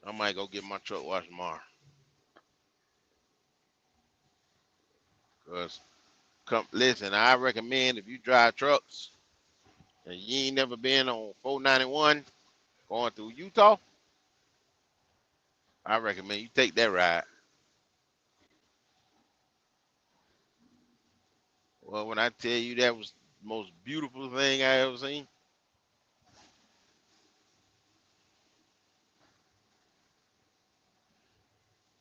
I might go get my truck washed tomorrow. Cause listen, I recommend if you drive trucks and you ain't never been on 491 going through Utah, I recommend you take that ride. Well, when I tell you that was the most beautiful thing I ever seen,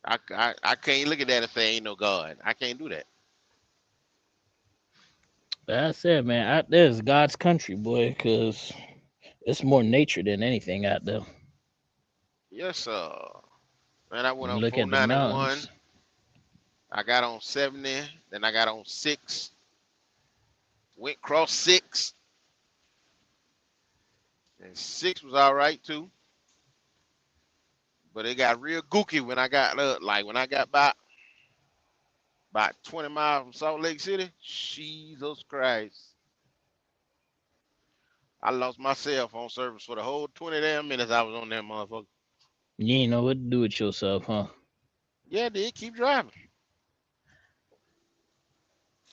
I can't look at that and say ain't no God. I can't do that. Like I said, man, out there is God's country, boy, because it's more nature than anything out there. Yes, sir. Man, I went You on look at the 491. mountains. I got on 70. Then I got on 6. Went cross 6. And 6 was all right too. But it got real gooky when I got like when I got about 20 miles from Salt Lake City. Jesus Christ. I lost my cell phone service for the whole 20 damn minutes I was on that motherfucker. You ain't know what to do with yourself, huh? Yeah, dude, keep driving.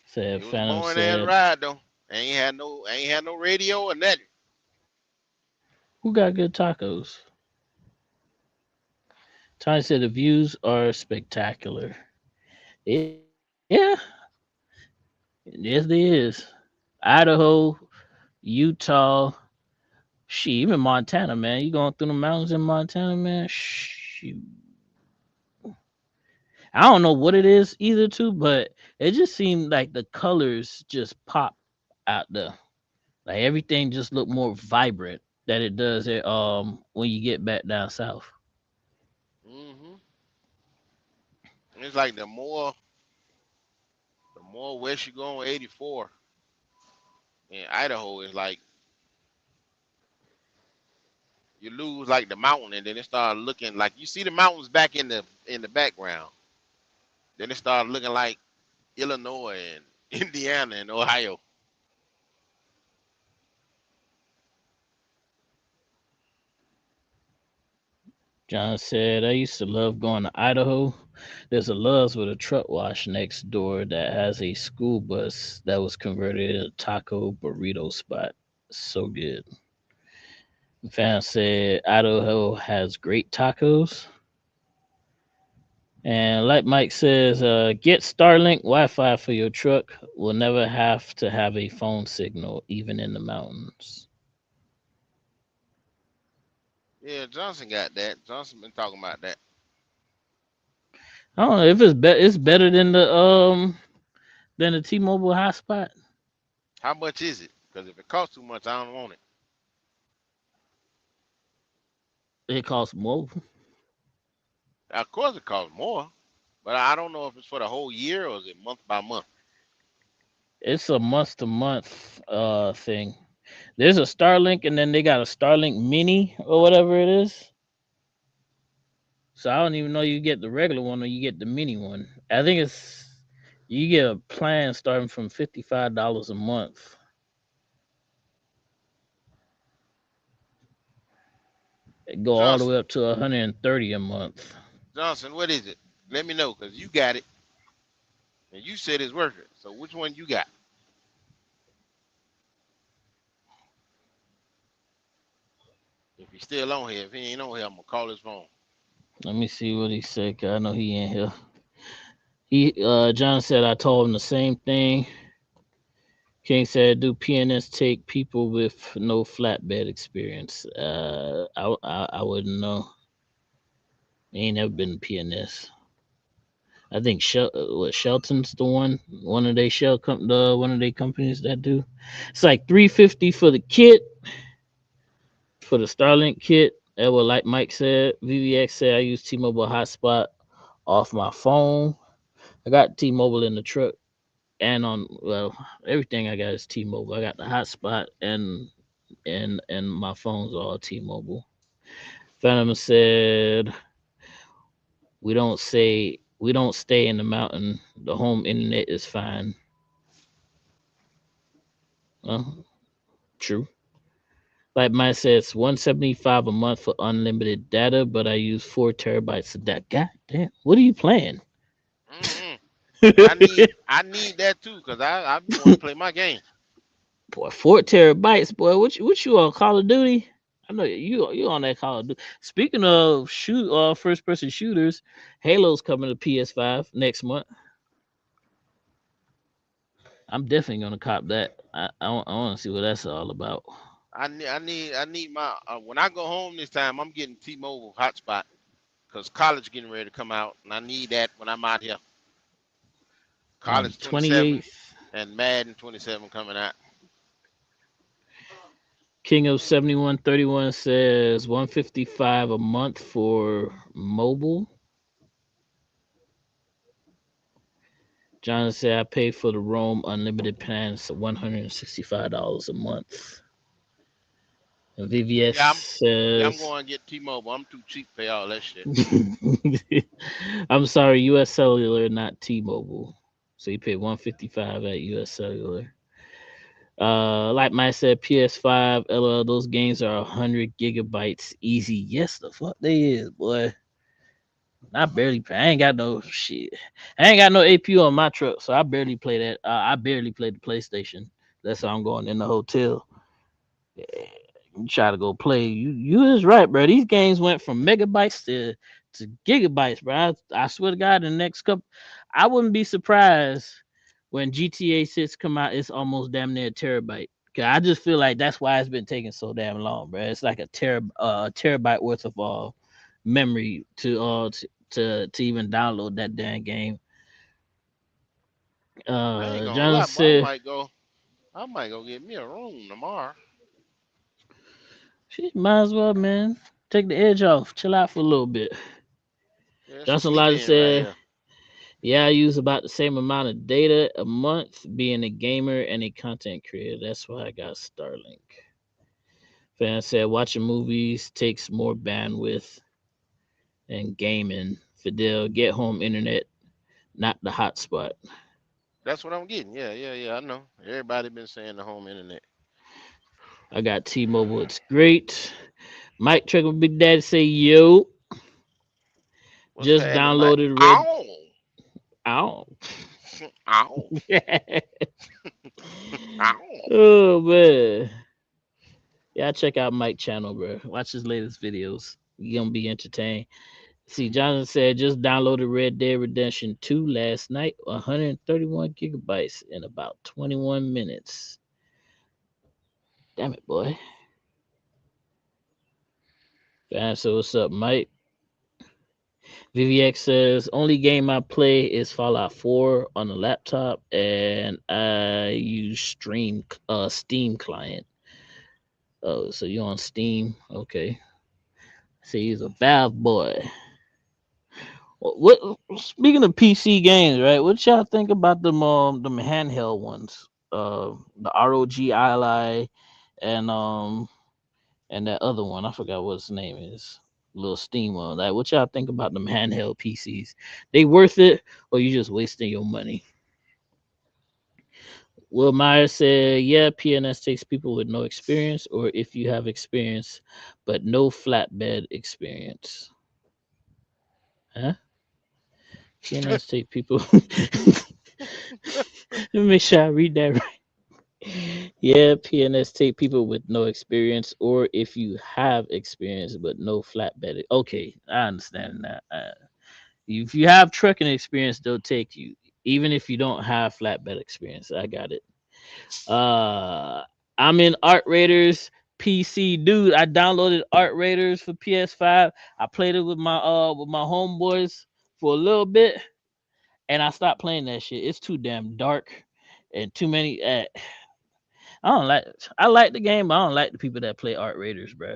Said It was a Phantom boring ass said, ride though. I ain't had no radio or nothing. who got good tacos? Tony said the views are spectacular. Yeah, yes, they is. Idaho, Utah, she even Montana, man. You going through the mountains in Montana, man? Shoot. I don't know what it is either, too, but it just seemed like the colors just pop out there. Like everything just look more vibrant than it does when you get back down south. Hmm. It's like the more west you go on 84 in Idaho, it's like you lose like the mountain, and then it started looking like you see the mountains back in the background. Then it started looking like Illinois and Indiana and Ohio. John said, I used to love going to Idaho. There's a Love's with a truck wash next door that has a school bus that was converted into a taco burrito spot. So good. Fan said Idaho has great tacos. And like Mike says, get Starlink Wi-Fi for your truck. Will never have to have a phone signal, even in the mountains. Yeah, Johnson got that. Johnson been talking about that. I don't know if it's better than the T-Mobile hotspot. How much is it? Because if it costs too much, I don't want it. It costs more. Of course, it costs more, but I don't know if it's for the whole year or is it month by month. It's a month to month thing. There's a Starlink and then they got a Starlink Mini or whatever it is. So I don't even know you get the regular one or you get the mini one. I think it's you get a plan starting from $55 a month. It go all the Johnson, way up to 130 a month. Johnson, what is it? Let me know because you got it and you said it's worth it. So which one you got? If he's still on here, if he ain't on here, I'm gonna call his phone. Let me see what he said. 'Cause I know he ain't here. John said I told him the same thing. King said, "Do PNS take people with no flatbed experience?" I wouldn't know. Ain't never been to PNS. I think Shelton's the one of they one of their companies that do. It's like 350 for the kit, for the Starlink kit. And what like Mike said, VVX said I use T-Mobile hotspot off my phone. I got T-Mobile in the truck and on everything I got is T-Mobile. I got the hotspot and my phone's all T-Mobile. Phantom said we don't stay in the mountain. The home internet is fine. Well, true. Like mine says, 175 a month for unlimited data, but I use 4 terabytes of that. God damn, what are you playing? Mm-mm. And I need that too because I want to play my game. Boy, 4 terabytes, boy. What you on Call of Duty? I know you on that Call of Duty. Speaking of first person shooters, Halo's coming to PS5 next month. I'm definitely gonna cop that. I want to see what that's all about. I need my when I go home this time, I'm getting T-Mobile hotspot because college getting ready to come out, and I need that when I'm out here. On the College 27 28th, and Madden 27 coming out. King of 7131 says 155 a month for mobile. John said I pay for the Roam unlimited plan, so $165 a month. And VVS Yeah, I'm says, going to get T-Mobile. I'm too cheap to pay all that shit. I'm sorry, US Cellular, not T-Mobile. So you pay 155 at US Cellular. Like Mike said, PS5, LL, those games are 100 gigabytes easy. Yes, the fuck they is, boy. I barely play. I ain't got no shit. I ain't got no APU on my truck, so I barely play that. I barely play the PlayStation. That's how I'm going in the hotel. Yeah, you try to go play. You is right, bro. These games went from megabytes to gigabytes, bro. I swear to God, in the next couple, I wouldn't be surprised when GTA 6 come out. It's almost damn near a terabyte. 'Cause I just feel like that's why it's been taking so damn long, bro. It's like a terabyte worth of memory to even download that damn game. I ain't gonna John lie, but I said, might go. I might go get me a room tomorrow. "She might as well, man. Take the edge off. Chill out for a little bit." Yeah, some Johnson sleep Logic in right said, here. "Yeah, I use about the same amount of data a month being a gamer and a content creator. That's why I got Starlink." Fan said, "Watching movies takes more bandwidth than gaming. Fidel, get home internet, not the hotspot." That's what I'm getting. Yeah. I know. Everybody been saying the home internet. I got T-Mobile. It's great. Mike Trickle Big Daddy say, "Yo." What's Just happening, Mike? downloaded Red. Ow, Ow. ow, ow. Oh man. Yeah, check out Mike channel, bro. Watch his latest videos. You gonna be entertained. See, Jonathan said just downloaded Red Dead Redemption 2 last night, 131 gigabytes in about 21 minutes. Damn it, boy. So what's up, Mike? VVX says only game I play is Fallout 4 on the laptop, and I use Steam client. Oh, so you on Steam? Okay. See, he's a Valve boy. What? Speaking of PC games, right? What y'all think about them handheld ones? The ROG Ally and that other one. I forgot what its name is. Little Steam one. Like, what y'all think about them handheld PCs? They worth it, or you just wasting your money? Will Myers said, "Yeah, PNS takes people with no experience, or if you have experience, but no flatbed experience." Huh? PNS take people. Let me make sure I read that right. Yeah, PNS take people with no experience, or if you have experience but no flatbed. Okay, I understand that. If you have trucking experience, they'll take you, even if you don't have flatbed experience. I got it. Uh, I'm in Art Raiders PC, dude. I downloaded Art Raiders for PS5. I played it with my homeboys for a little bit, and I stopped playing that shit. It's too damn dark and too many. I don't like. I like the game, but I don't like the people that play Art Raiders, bro.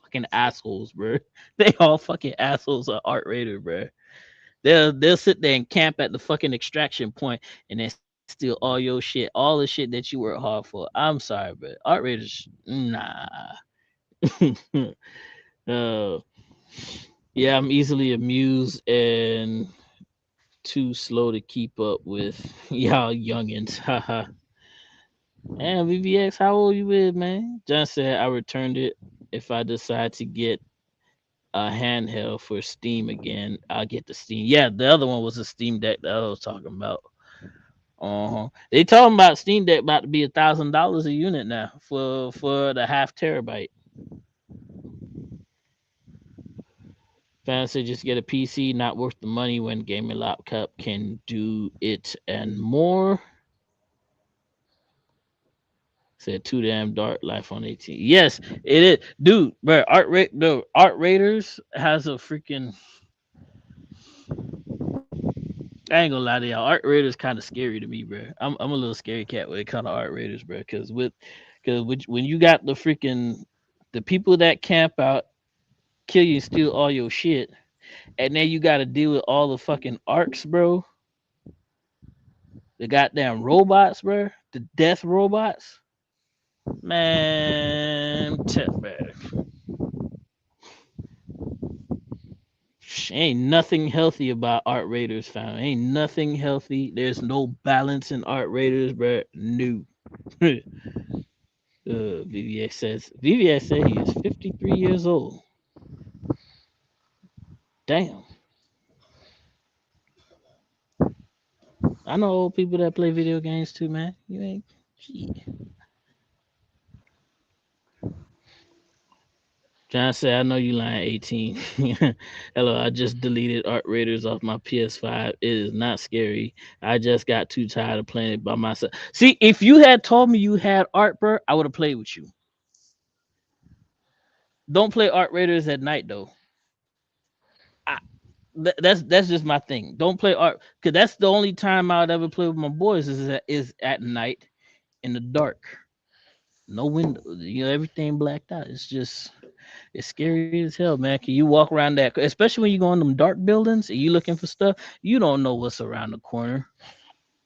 Fucking assholes, bro. They all fucking assholes are Art Raiders, bro. They'll sit there and camp at the fucking extraction point and then steal all your shit, all the shit that you work hard for. I'm sorry, but Art Raiders, nah. uh, yeah, I'm easily amused and too slow to keep up with y'all youngins. Haha. And VVX, how old you is, man? John said I returned it. If I decide to get a handheld for Steam again, I'll get the Steam. Yeah, the other one was a Steam Deck that I was talking about. They talking about Steam Deck about to be $1,000 a unit now for the half terabyte. Fans say just get a PC, not worth the money when gaming laptop can do it and more. Said too damn dark life on 18. Yes, it is, dude. Bro, the Art Raiders has a freaking. I ain't gonna lie to y'all. Art Raiders kind of scary to me, bro. I'm a little scary cat when it kind of Art Raiders, bro. Because when you got the people that camp out, kill you, and steal all your shit, and then you got to deal with all the fucking arcs, bro. The goddamn robots, bro. The death robots. Man, man. Ain't nothing healthy about Art Raiders, fam. Ain't nothing healthy. There's no balance in Art Raiders, bro. No. VVS said he is 53 years old. Damn. I know old people that play video games too, man. You ain't shit. John said, I know you lying 18. Hello, I just deleted Art Raiders off my PS5. It is not scary. I just got too tired of playing it by myself. See, if you had told me you had Art, bro, I would have played with you. Don't play Art Raiders at night though. I, that's just my thing. Don't play Art because that's the only time I'd ever play with my boys is at night in the dark. No window, everything blacked out. It's scary as hell, man. Can you walk around that, especially when you go in them dark buildings and you looking for stuff, you don't know what's around the corner.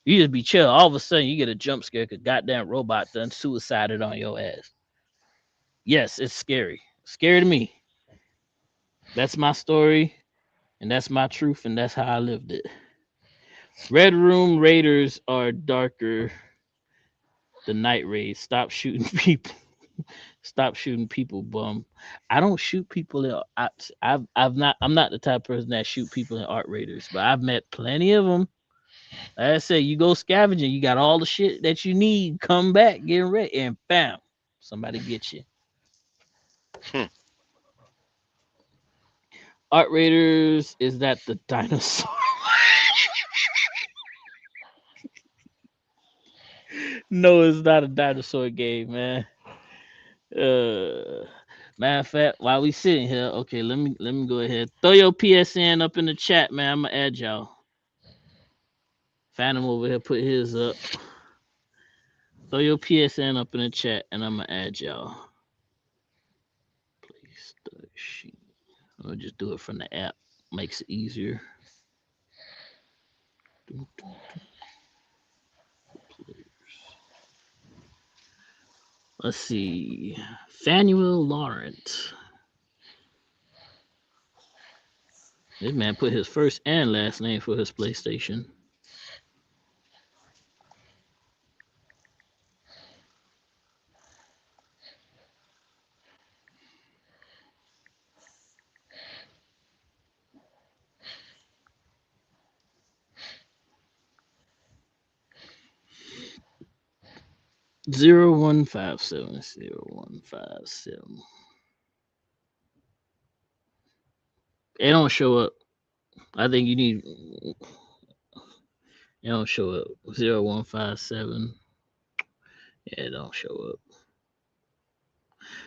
You just be chill. All of a sudden, you get a jump scare because goddamn robot done suicided on your ass. Yes, it's scary. Scary to me. That's my story, and that's my truth, and that's how I lived it. Red Room Raiders are darker. The night raids. Stop shooting people. Stop shooting people, bum. I don't shoot people in. I've not. I'm not the type of person that shoot people in art raiders, but I've met plenty of them. Like I said, you go scavenging, you got all the shit that you need. Come back, get ready, and bam, somebody get you. Hmm. Art raiders, is that the dinosaur? No, it's not a dinosaur game, man. Uh, Matter of fact, while we sitting here, okay, let me go ahead. Throw your PSN up in the chat, man. I'ma add y'all. Phantom over here put his up. Throw your PSN up in the chat, and I'ma add y'all. Please, the sheet. I'll just do it from the app. Makes it easier. Let's see. Fanuel Laurent. This man put his first and last name for his PlayStation. Zero 0157 0157. It don't show up. I think you need. It don't show up. 0157. Yeah, it don't show up.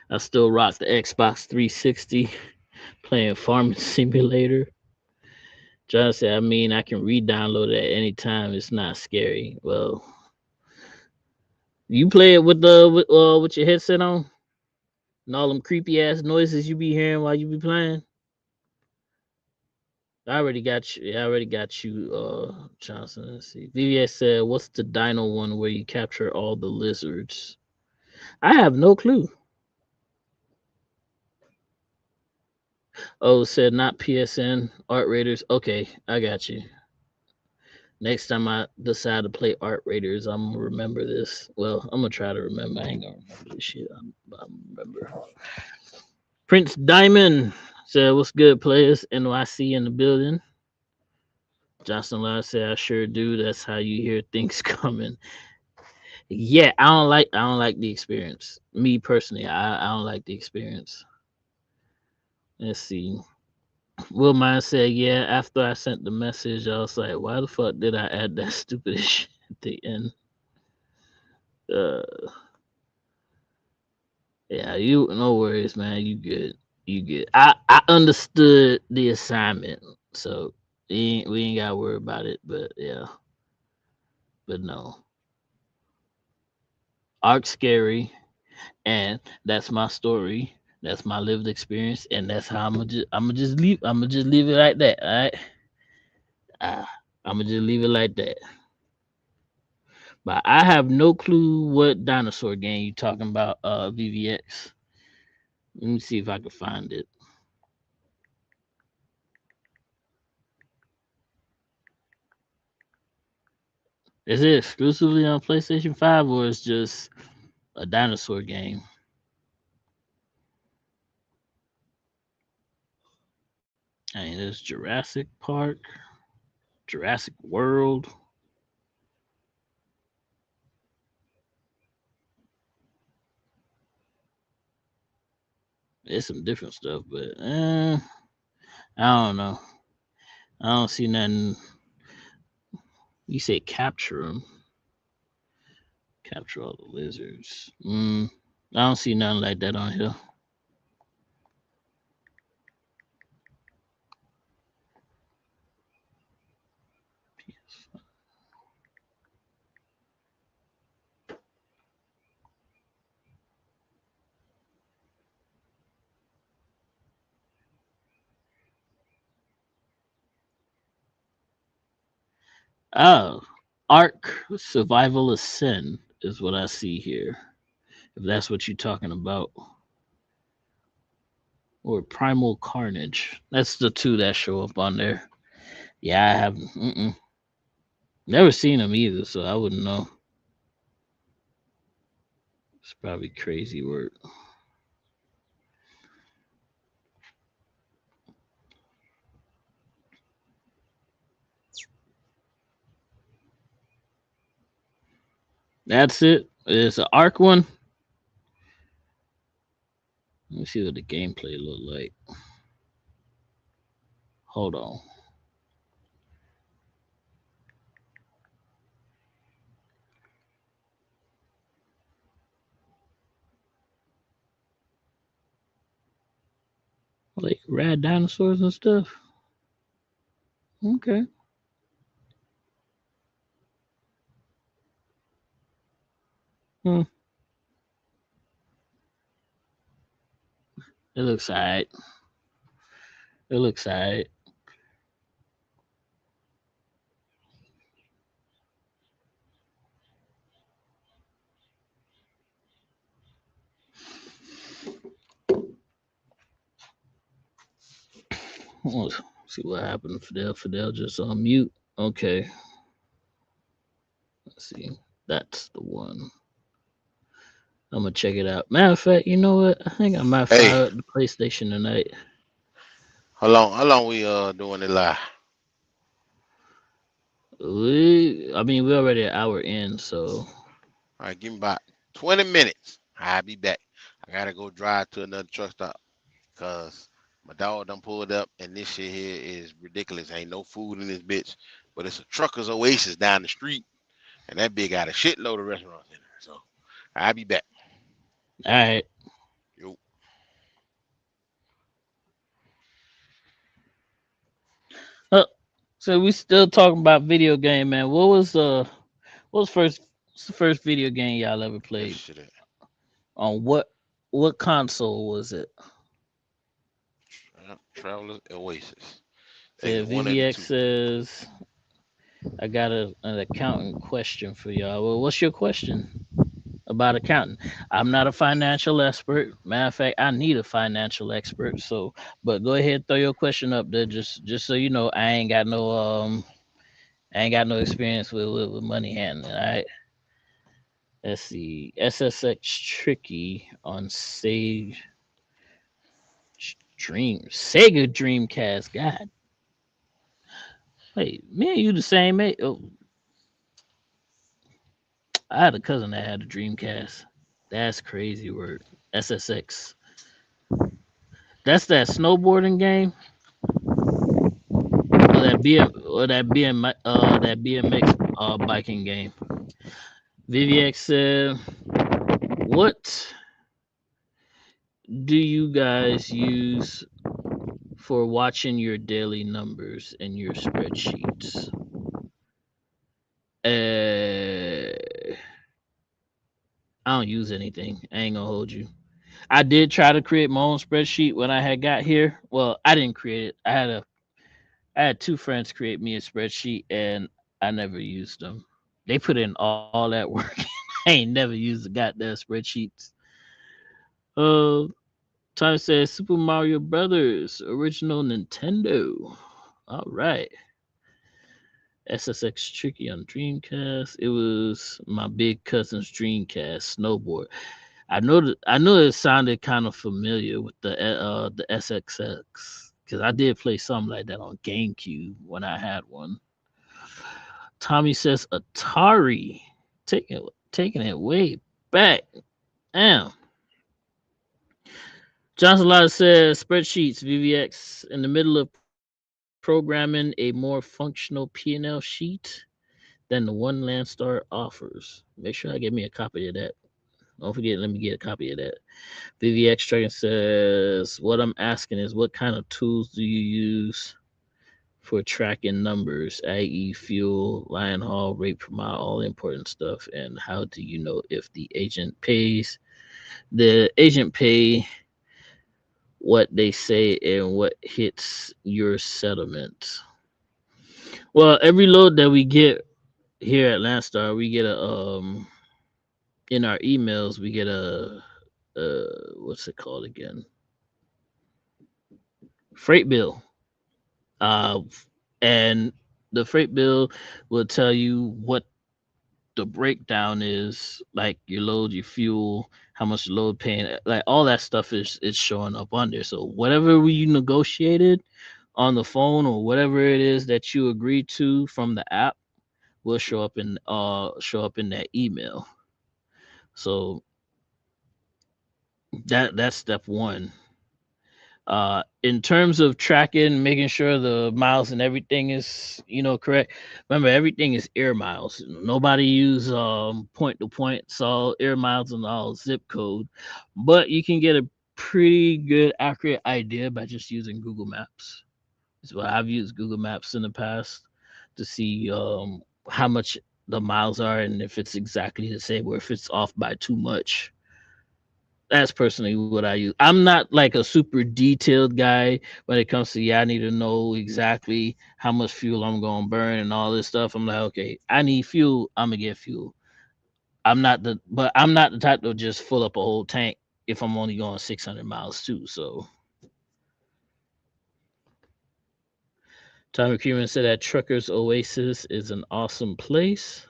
I still rock the Xbox 360 playing Farming Simulator. John said, I mean, I can re-download it at any time. It's not scary. Well, you play it with your headset on, and all them creepy ass noises you be hearing while you be playing. I already got you. I already got you, Johnson. Let's see. VVS said, "What's the Dino one where you capture all the lizards?" I have no clue. Oh, said not PSN Art Raiders. Okay, I got you. Next time I decide to play Art Raiders, I'm gonna remember this. Well, I'm gonna try to remember. I ain't gonna remember this shit. I'm remember. Prince Diamond said, "What's good, players? NYC in the building." Johnson Lyle said, "I sure do. That's how you hear things coming." Yeah, I don't like the experience. Me personally, I don't like the experience. Let's see. Will Mine said, yeah, after I sent the message, I was like, why the fuck did I add that stupid shit at the end? Uh yeah, you no worries, man. You good. You good. I understood the assignment, so we ain't gotta worry about it, but yeah. But no. Arc scary, and that's my story. That's my lived experience, and that's how I'm gonna just leave it like that. All right, I'm gonna just leave it like that. But I have no clue what dinosaur game you talking about, VVX. Let me see if I can find it. Is it exclusively on PlayStation 5 or is just a dinosaur game? I mean, there's Jurassic Park, Jurassic World. There's some different stuff, but I don't know. I don't see nothing. You say capture them, capture all the lizards. I don't see nothing like that on here. Oh, Ark Survival Ascend is what I see here. If that's what you're talking about. Or Primal Carnage. That's the two that show up on there. Yeah, I haven't. Never seen them either, so I wouldn't know. It's probably crazy work. That's it. It's an arc one. Let me see what the gameplay look like. Hold on. Like rad dinosaurs and stuff. Okay. Hmm. It looks alright. It looks alright. Let's see what happened. Fidel just on mute. Okay. Let's see. That's the one. I'm gonna check it out. Matter of fact, you know what? I think I might Hey, fire up the PlayStation tonight. how long we doing it live? I mean, we're already an hour in, so All right, give me about 20 minutes. I'll be back. I gotta go drive to another truck stop because my dog done pulled up and this shit here is ridiculous. Ain't no food in this bitch, but it's a trucker's oasis down the street, and that bitch got a shitload of restaurants in there. So I'll be back. all right. Yo. Uh, so we still talking about video game, man. What was what's the first video game y'all ever This played? shit. On what console was it? Traveler's Oasis. Take So the one and the VVX two. says I got an accountant question for y'all. Well, what's your question about accounting? I'm not a financial expert. Matter of fact, I need a financial expert. So, but go ahead, throw your question up there. Just so you know, I ain't got no experience with money handling. All right. Let's see. SSX Tricky on Sega Dreamcast. God, wait, me and you the same age? Oh, I had a cousin that had a Dreamcast. That's crazy word. SSX. That's that snowboarding game or that BMX biking game. VVX said, "What do you guys use for watching your daily numbers in your spreadsheets?" I don't use anything. I ain't gonna hold you. I did try to create my own spreadsheet when I had got here. Well, I didn't create it. I had two friends create me a spreadsheet and I never used them. They put in all that work. I ain't never used the goddamn spreadsheets. Uh Time says Super Mario Brothers, original Nintendo. All right. SSX Tricky on Dreamcast. It was my big cousin's Dreamcast snowboard. I know it sounded kind of familiar with the SXX because I did play something like that on GameCube when I had one. Tommy says Atari, taking it way back. Damn. Johnson Lotta says spreadsheets VVX in the middle of programming a more functional P&L sheet than the one Landstar offers. Make sure I get me a copy of that. Don't forget, let me get a copy of that. VVX Dragon says, what I'm asking is what kind of tools do you use for tracking numbers, i.e., fuel, line haul, rate per mile, all important stuff, and how do you know if the agent pay what they say and what hits your settlement? Well, every load that we get here at Landstar, we get a in our emails we get a what's it called again? Freight bill. Uh, and the freight bill will tell you what the breakdown is, like your load, your fuel, how much the load paying, like all that stuff is showing up on there. So whatever you negotiated on the phone or whatever it is that you agreed to from the app will show up in that email. So that's step one. In terms of tracking, making sure the miles and everything is correct. Remember, everything is air miles. Nobody use point to point. It's all air miles and all zip code. But you can get a pretty good accurate idea by just using Google Maps. So I've used Google Maps in the past to see how much the miles are and if it's exactly the same or if it's off by too much. That's personally what I use. I'm not like a super detailed guy when it comes to, yeah, I need to know exactly how much fuel I'm gonna burn and all this stuff. I'm like, okay, I need fuel, I'm gonna get fuel. I'm not the type to just fill up a whole tank if I'm only going 600 miles too. So Tommy Creeman said that Truckers Oasis is an awesome place.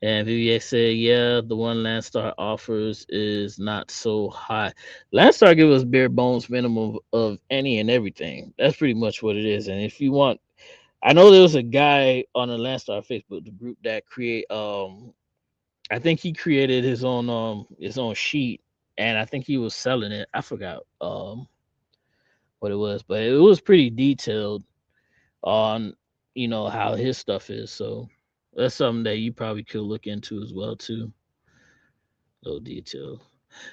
And VVX said, yeah, the one Landstar offers is not so high. Landstar give us bare bones minimum of any and everything. That's pretty much what it is. And if you want, I know there was a guy on the Landstar Facebook, the group that create I think he created his own sheet and I think he was selling it. I forgot what it was, but it was pretty detailed on how his stuff is. So that's something that you probably could look into as well too. Little detail.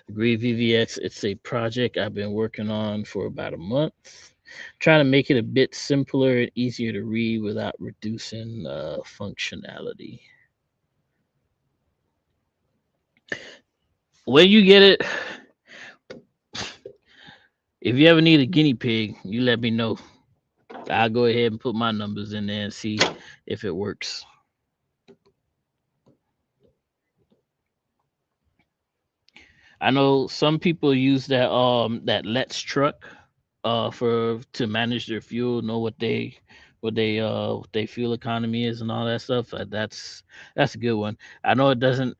Agree VVX. It's a project I've been working on for about a month. Trying to make it a bit simpler and easier to read without reducing functionality. When you get it, if you ever need a guinea pig, you let me know. I'll go ahead and put my numbers in there and see if it works. I know some people use that Let's Truck for to manage their fuel, know what they fuel economy is and all that stuff. That's a good one. I know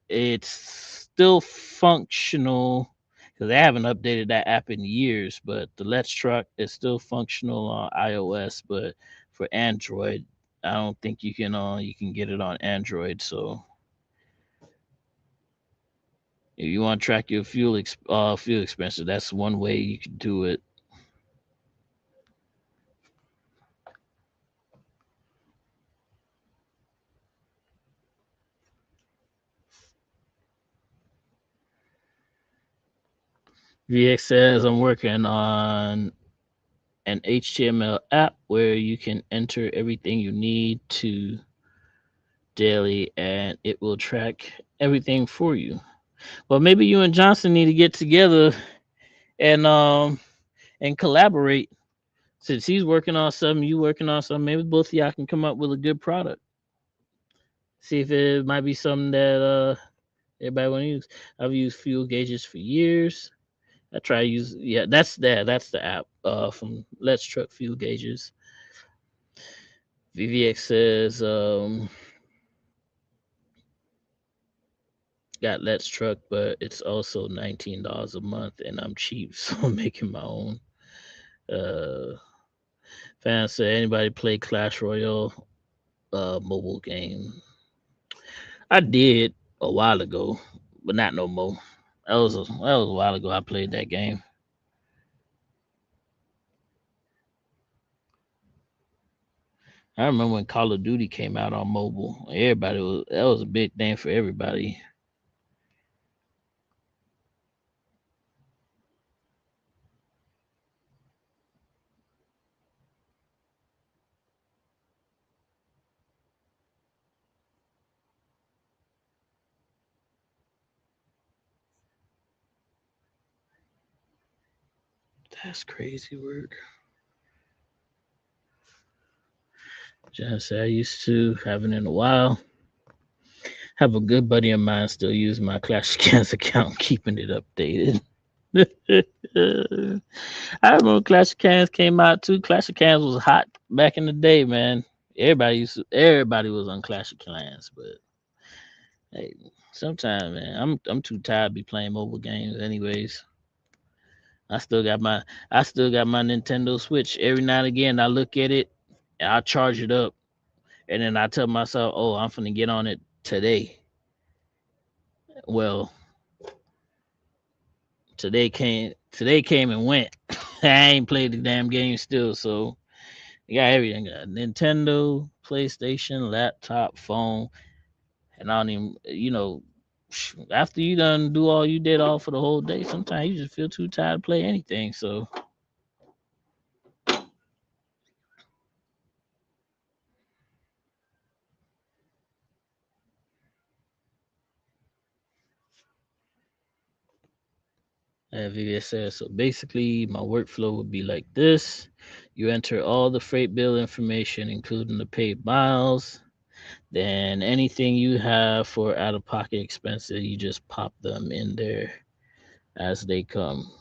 it's still functional because they haven't updated that app in years, but the Let's Truck is still functional on iOS, but for Android, I don't think you can get it on Android. So if you want to track your fuel expenses, that's one way you can do it. VX says I'm working on an HTML app where you can enter everything you need to daily and it will track everything for you. Well, maybe you and Johnson need to get together and collaborate. Since he's working on something, you working on something, maybe both of y'all can come up with a good product. See if it might be something that everybody want to use. I've used fuel gauges for years. I try to use that's the app from Let's Truck Fuel Gauges. VVX says got Let's Truck, but it's also $19 a month, and I'm cheap, so I'm making my own. Uh, Fans say anybody play Clash Royale mobile game? I did a while ago, but not no more. That was a while ago. I played that game. I remember when Call of Duty came out on mobile. Everybody was that was a big thing for everybody. That's crazy work. Just I used to haven't in a while. Have a good buddy of mine still using my Clash of Clans account, keeping it updated. I remember Clash of Clans came out too. Clash of Clans was hot back in the day, man. Everybody was on Clash of Clans, but hey, sometimes man, I'm too tired to be playing mobile games anyways. I still got my I still got my Nintendo Switch. Every now and again I look at it and I charge it up and then I tell myself, oh, I'm finna get on it today. Well, today came and went. I ain't played the damn game still, so you got everything. Got Nintendo, PlayStation, laptop, phone, and I don't even after you done do all you did all for the whole day, sometimes you just feel too tired to play anything. So as Vivian said, so basically my workflow would be like this. You enter all the freight bill information, including the paid miles. Then anything you have for out of pocket expenses, you just pop them in there as they come.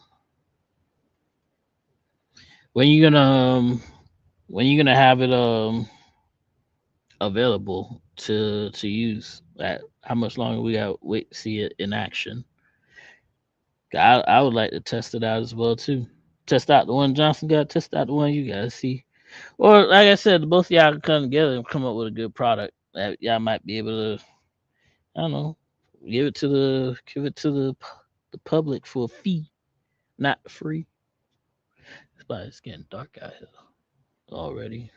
When you gonna when you gonna have it available to use? How much longer we got wait to see it in action? I would like to test it out as well too. Test out the one Johnson got. Test out the one you guys see. Or like I said, both of y'all can come together and come up with a good product that y'all might be able to. I don't know. Give it to the public for a fee, not free. It's getting dark out here already.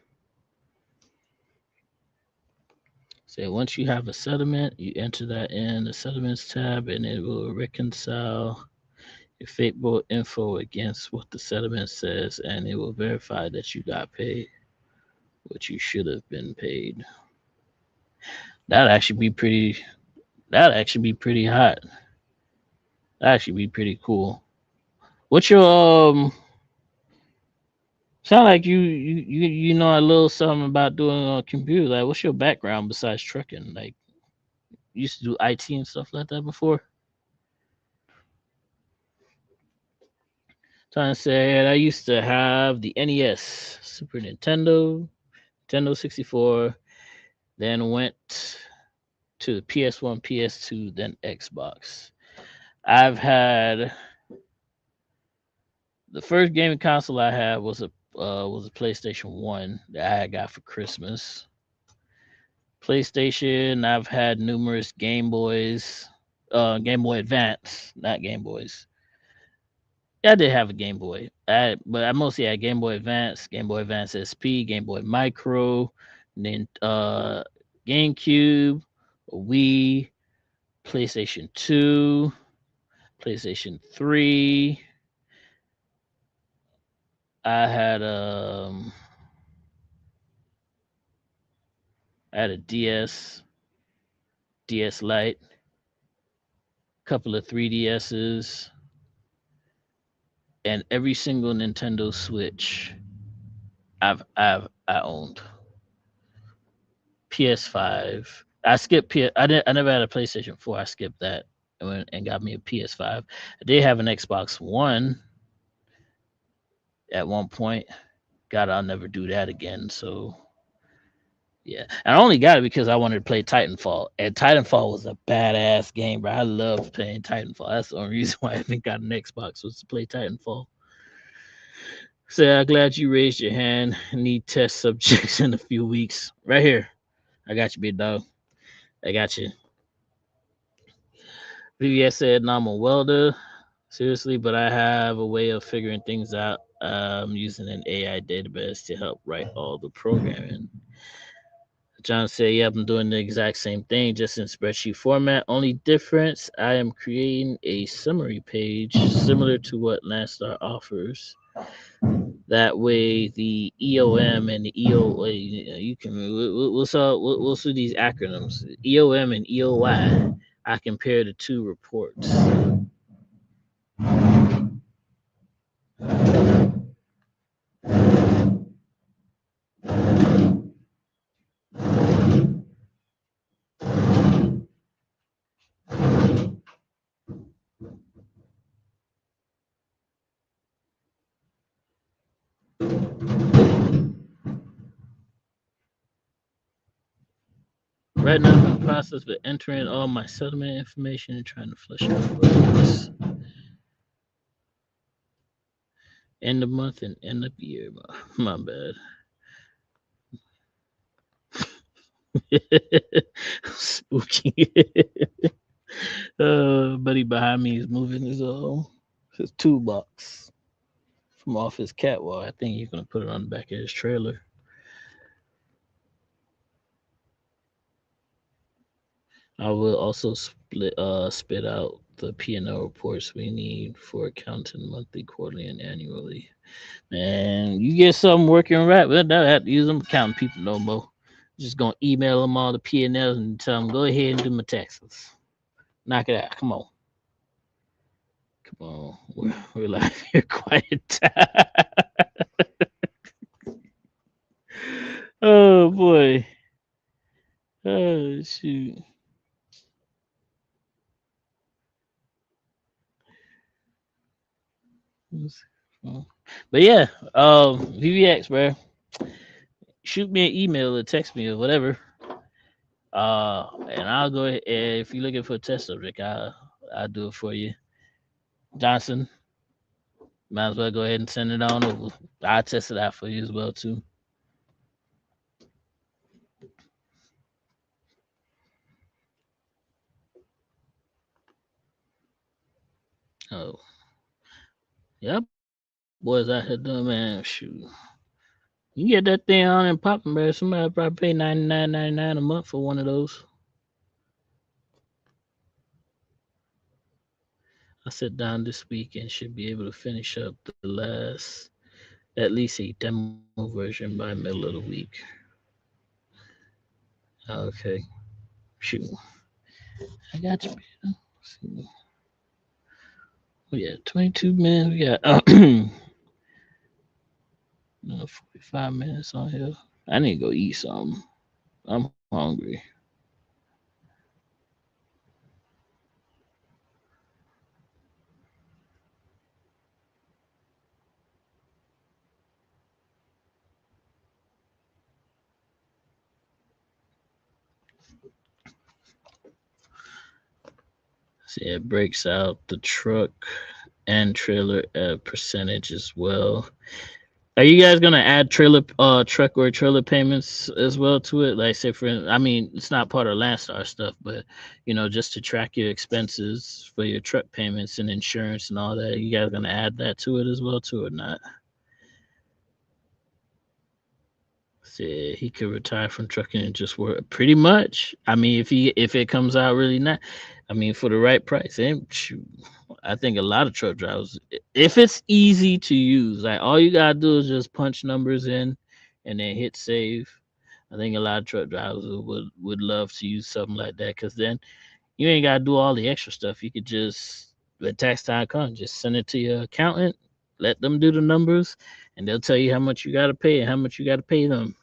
So once you have a settlement, you enter that in the settlements tab, and it will reconcile your Fateboat info against what the settlement says, and it will verify that you got paid what you should have been paid. That'd actually be pretty. That'd actually be pretty hot. That'd actually be pretty cool. What's your Sound like you know a little something about doing on a computer. Like, what's your background besides trucking? Like, you used to do IT and stuff like that before. Trying to say, I used to have the NES, Super Nintendo, Nintendo 64, then went to the PS1, PS2, then Xbox. I've had the first gaming console I had was a PlayStation 1 that I got for Christmas. PlayStation, I've had numerous Game Boys, Game Boy Advance, not Game Boys. Yeah, I did have a Game Boy, but I mostly had Game Boy Advance, Game Boy Advance SP, Game Boy Micro, then GameCube, Wii, PlayStation 2, PlayStation 3. I had I had a DS Lite, couple of 3DSs, and every single Nintendo Switch I owned. PS5. I skipped P. I never had a PlayStation 4. I skipped that and went and got me a PS5. I did have an Xbox One at one point. God, I'll never do that again. So yeah, and I only got it because I wanted to play Titanfall, and Titanfall was a badass game, bro. I loved playing Titanfall. That's the only reason why I haven't got an Xbox was to play Titanfall. So I'm glad you raised your hand. Need test subjects in a few weeks. Right here. I got you, big dog. I got you. VVS said, no, I'm a welder. Seriously, but I have a way of figuring things out using an AI database to help write all the programming. John said, yep, I'm doing the exact same thing, just in spreadsheet format. Only difference, I am creating a summary page similar to what Landstar offers. That way, the EOM and the EO, you can, we'll see these acronyms, EOM and EOY. I compare the two reports. Right now, I'm in the process of entering all my settlement information and trying to flush out bugs. End of month and end of year. My bad. Spooky. Buddy behind me is moving his toolbox from off his catwalk. I think he's gonna put it on the back of his trailer. I will also spit out the P&L reports we need for accounting monthly, quarterly, and annually. Man, you get something working right, well, don't have to use them accounting people no more. Just gonna email them all the P&Ls and tell them go ahead and do my taxes. Knock it out. Come on. Come on. We're like here quiet time. Oh boy. Oh shoot. But yeah, VVX, bro. Shoot me an email or text me or whatever. And I'll go ahead. If you're looking for a test subject, I'll do it for you. Johnson, might as well go ahead and send it on over. I'll test it out for you as well too. Oh, yep. Boys out here doing, man. Shoot. You get that thing on and popping, man. Somebody probably pay $99.99 a month for one of those. I sit down this week and should be able to finish up the last, at least a demo version by middle of the week. Okay. Shoot. I got you. See. We got 22 minutes. We got 45 minutes on here. I need to go eat something. I'm hungry. See, it breaks out the truck and trailer percentage as well. Are you guys gonna add trailer truck or trailer payments as well to it? Like say for I mean it's not part of Landstar stuff, but just to track your expenses for your truck payments and insurance and all that. You guys gonna add that to it as well too or not? See, he could retire from trucking and just work pretty much. I mean if it comes out really nice, I mean for the right price. And shoot, I think a lot of truck drivers, if it's easy to use, like all you gotta do is just punch numbers in and then hit save. I think a lot of truck drivers would love to use something like that because then you ain't gotta do all the extra stuff. You could just let tax time come, just send it to your accountant, let them do the numbers, and they'll tell you how much you gotta pay and how much you gotta pay them.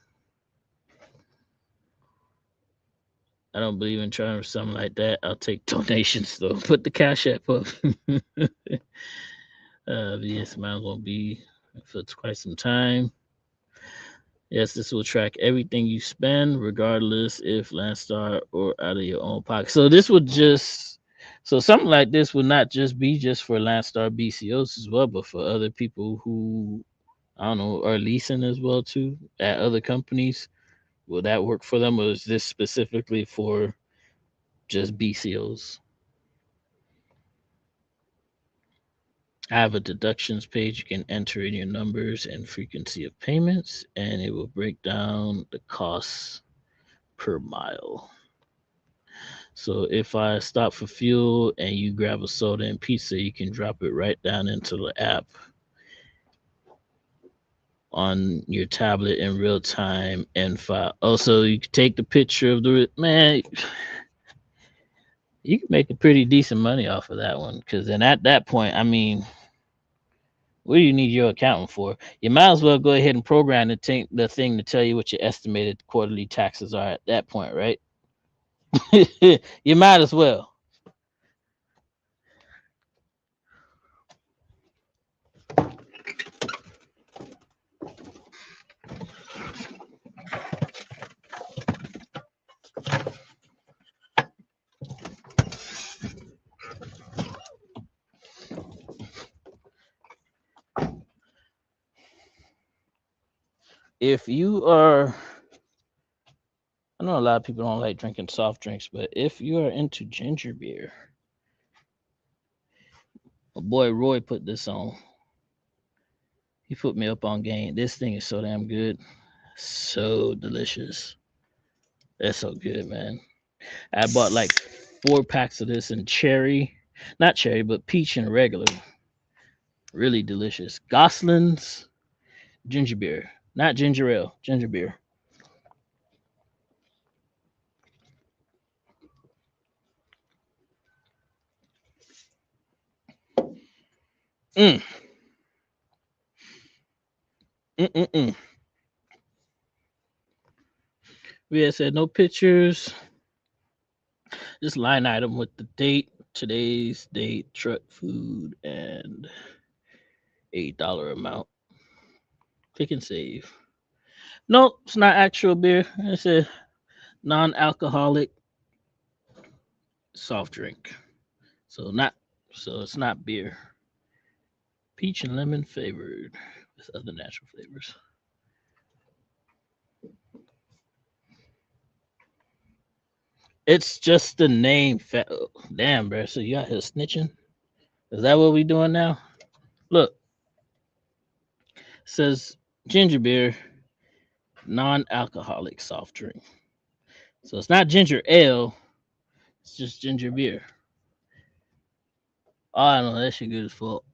I don't believe in trying for something like that. I'll take donations though. Put the cash app up. Yes, might as well be for quite some time. Yes, this will track everything you spend, regardless if Landstar or out of your own pocket. So this would just, so something like this would not just be just for Landstar BCOs as well, but for other people who I don't know are leasing as well too at other companies. Will that work for them, or is this specifically for just BCOs? I have a deductions page. You can enter in your numbers and frequency of payments, and it will break down the costs per mile. So if I stop for fuel and you grab a soda and pizza, you can drop it right down into the app on your tablet in real time and file. Also, you can take the picture of the man. You can make a pretty decent money off of that one because then at that point, I mean, what do you need your accountant for? You might as well go ahead and program the thing to tell you what your estimated quarterly taxes are at that point, right? You might as well. If you are I know a lot of people don't like drinking soft drinks, but if you are into ginger beer, my boy Roy put this on. He put me up on game. This thing is so damn good. So delicious. That's so good, man. I bought like 4 packs of this in cherry, not cherry, but peach and regular. Really delicious. Goslin's ginger beer, not ginger ale, ginger beer. Mm, mm. We had said no pictures, just line item with the date, today's date, truck food, and $8 amount. Pick and save. No, it's not actual beer. It's a non-alcoholic soft drink. So not so it's not beer. Peach and lemon flavored with other natural flavors. It's just the name. Damn, bro. So you out here snitching? Is that what we doing now? Look, says ginger beer, non-alcoholic soft drink. So it's not ginger ale. It's just ginger beer. Oh, I know that shit good as fuck.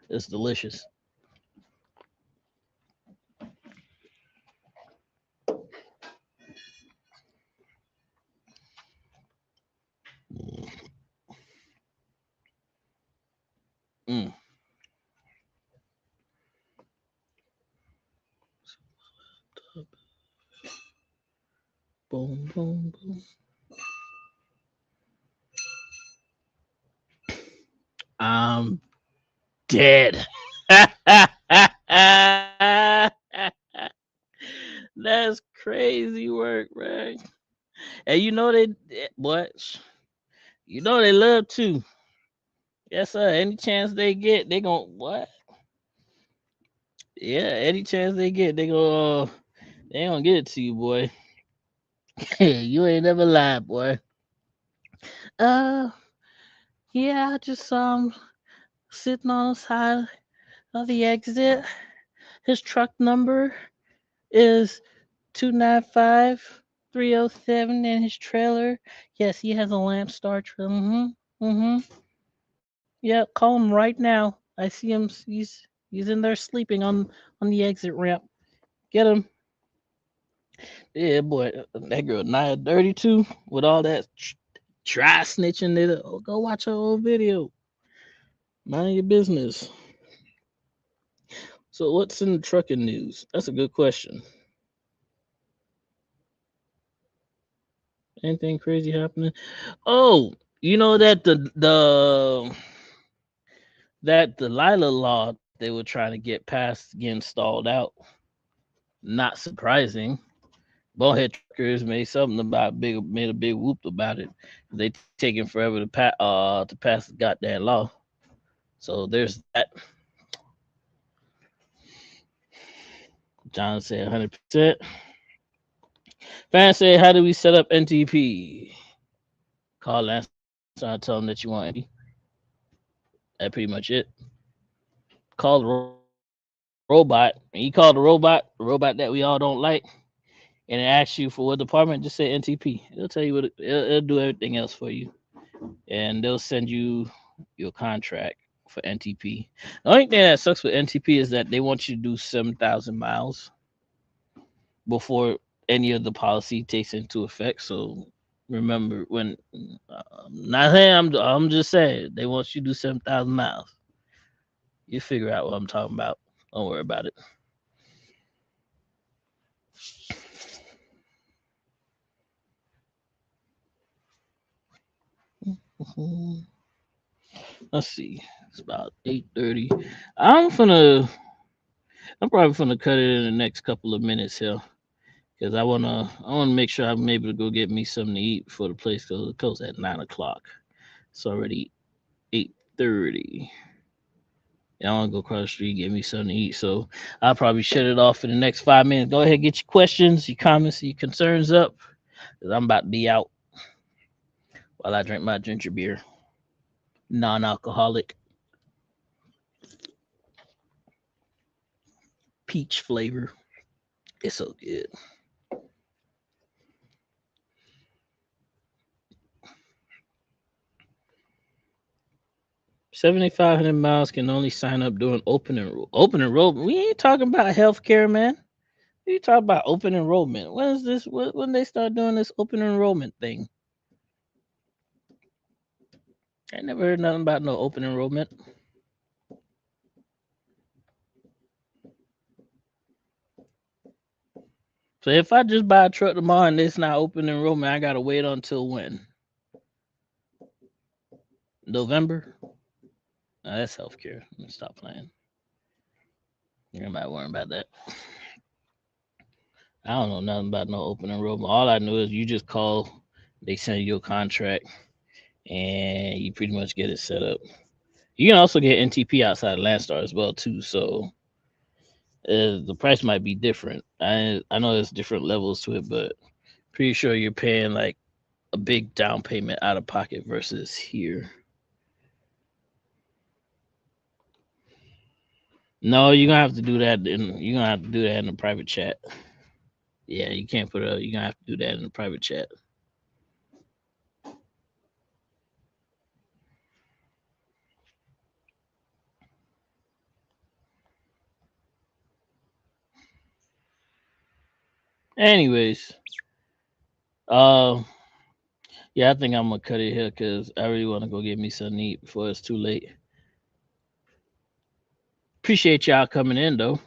It's delicious. Mm. Boom, boom, boom. I'm dead. That's crazy work, man. And you know what? You know they love to. Yes, sir. Any chance they get, they gon' what? Yeah, any chance they get, they gonna get it to you, boy. Hey, you ain't never lied, boy. Uh, yeah, I just saw him sitting on the side of the exit. His truck number is 295-307, and his trailer. Yes, he has a lamp star trailer. Yeah, call him right now. I see him. He's in there sleeping on the exit ramp. Get him. Yeah, boy, that girl Nia dirty too with all that try snitching. Oh, go watch her old video. Mind your business. So what's in the trucking news? That's a good question. Anything crazy happening? Oh, you know that that Delilah law they were trying to get passed getting stalled out. Not surprising. Bonehead truckers made something about made a big whoop about it. They taking forever to pass the goddamn law. So there's that. John said 100%. Fans say, how do we set up NTP? Call Lance, tell them that you want NTP. That's pretty much it. Call the robot. And you call the robot that we all don't like, and it asks you for what department, just say NTP. It'll tell you it'll do everything else for you. And they'll send you your contract for NTP. The only thing that sucks with NTP is that they want you to do 7,000 miles before any of the policy takes into effect. So remember when not saying I'm just saying they want you to do 7,000 miles. You figure out what I'm talking about. Don't worry about it. Let's see. It's about 8:30. I'm gonna. I'm probably gonna cut it in the next couple of minutes here because I wanna make sure I'm able to go get me something to eat before the place closes at 9 o'clock. It's already 8:30. Yeah, I want to go across the street, get me something to eat. So I'll probably shut it off in the next 5 minutes. Go ahead, get your questions, your comments, your concerns up, because I'm about to be out while I drink my ginger beer, non-alcoholic, peach flavor. It's so good. 7,500 miles can only sign up during open enrollment. We ain't talking about healthcare, man. We talking about open enrollment. When is this? When they start doing this open enrollment thing? I never heard nothing about no open enrollment. So if I just buy a truck tomorrow and it's not open enrollment, I gotta wait until when? November? That's healthcare. Let me stop playing. You're not worrying about that. I don't know nothing about no open enrollment. All I know is you just call, they send you a contract, and you pretty much get it set up. You can also get NTP outside of Landstar as well too. So the price might be different. I know there's different levels to it, but pretty sure you're paying like a big down payment out of pocket versus here. No, you're gonna have to do that. You're gonna have to do that in a private chat. Yeah, you can't put it. You're gonna have to do that in a private chat. Anyways, uh, yeah, I think I'm gonna cut it here because I really want to go get me something to eat before it's too late. Appreciate y'all coming in though.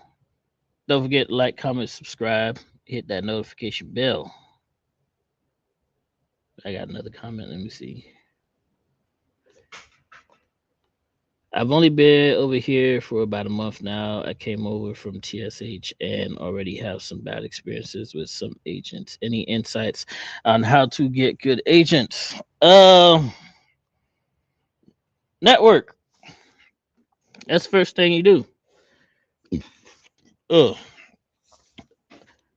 Don't forget to like, comment, subscribe, hit that notification bell. I got another comment. Let me see. I've only been over here for about a month now. I came over from TSH and already have some bad experiences with some agents. Any insights on how to get good agents? Network. That's the first thing you do. Uh,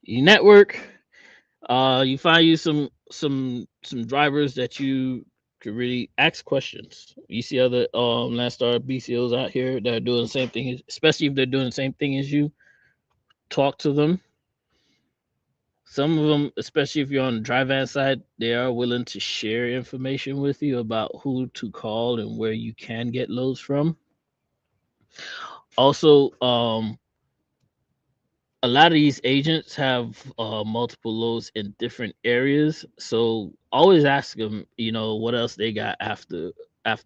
you network. You find you some drivers that you could really ask questions. You see other Landstar BCOs out here that are doing the same thing, especially if they're doing the same thing as you. Talk to them. Some of them, especially if you're on the drive van side, they are willing to share information with you about who to call and where you can get loads from. Also, a lot of these agents have multiple loads in different areas, so always ask them, what else they got after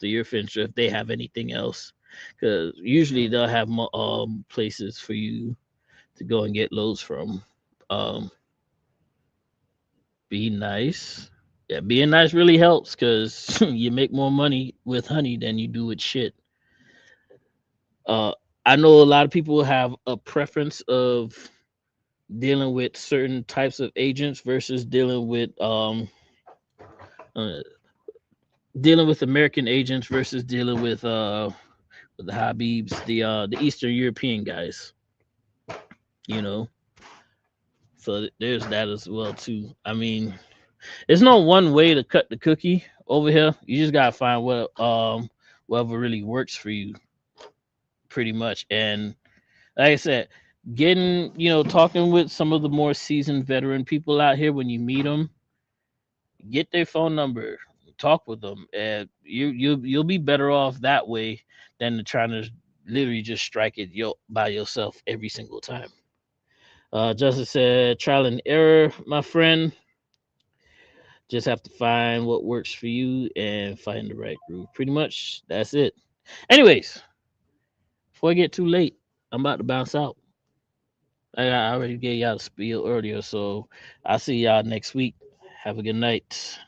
your finisher if they have anything else, because usually they'll have places for you to go and get loads from. Um, be nice. Yeah, being nice really helps because you make more money with honey than you do with shit. Uh, I know a lot of people have a preference of dealing with certain types of agents versus uh, dealing with American agents versus dealing with the Habibs, the Eastern European guys. You know, so there's that as well too. I mean, there's no one way to cut the cookie over here. You just gotta find whatever really works for you, pretty much. And like I said, getting talking with some of the more seasoned veteran people out here when you meet them, get their phone number, talk with them, and you'll be better off that way than to trying to literally just strike it by yourself every single time. Justice said, trial and error, my friend. Just have to find what works for you and find the right group. Pretty much, that's it. Anyways, before I get too late, I'm about to bounce out. I already gave y'all the spiel earlier, so I'll see y'all next week. Have a good night.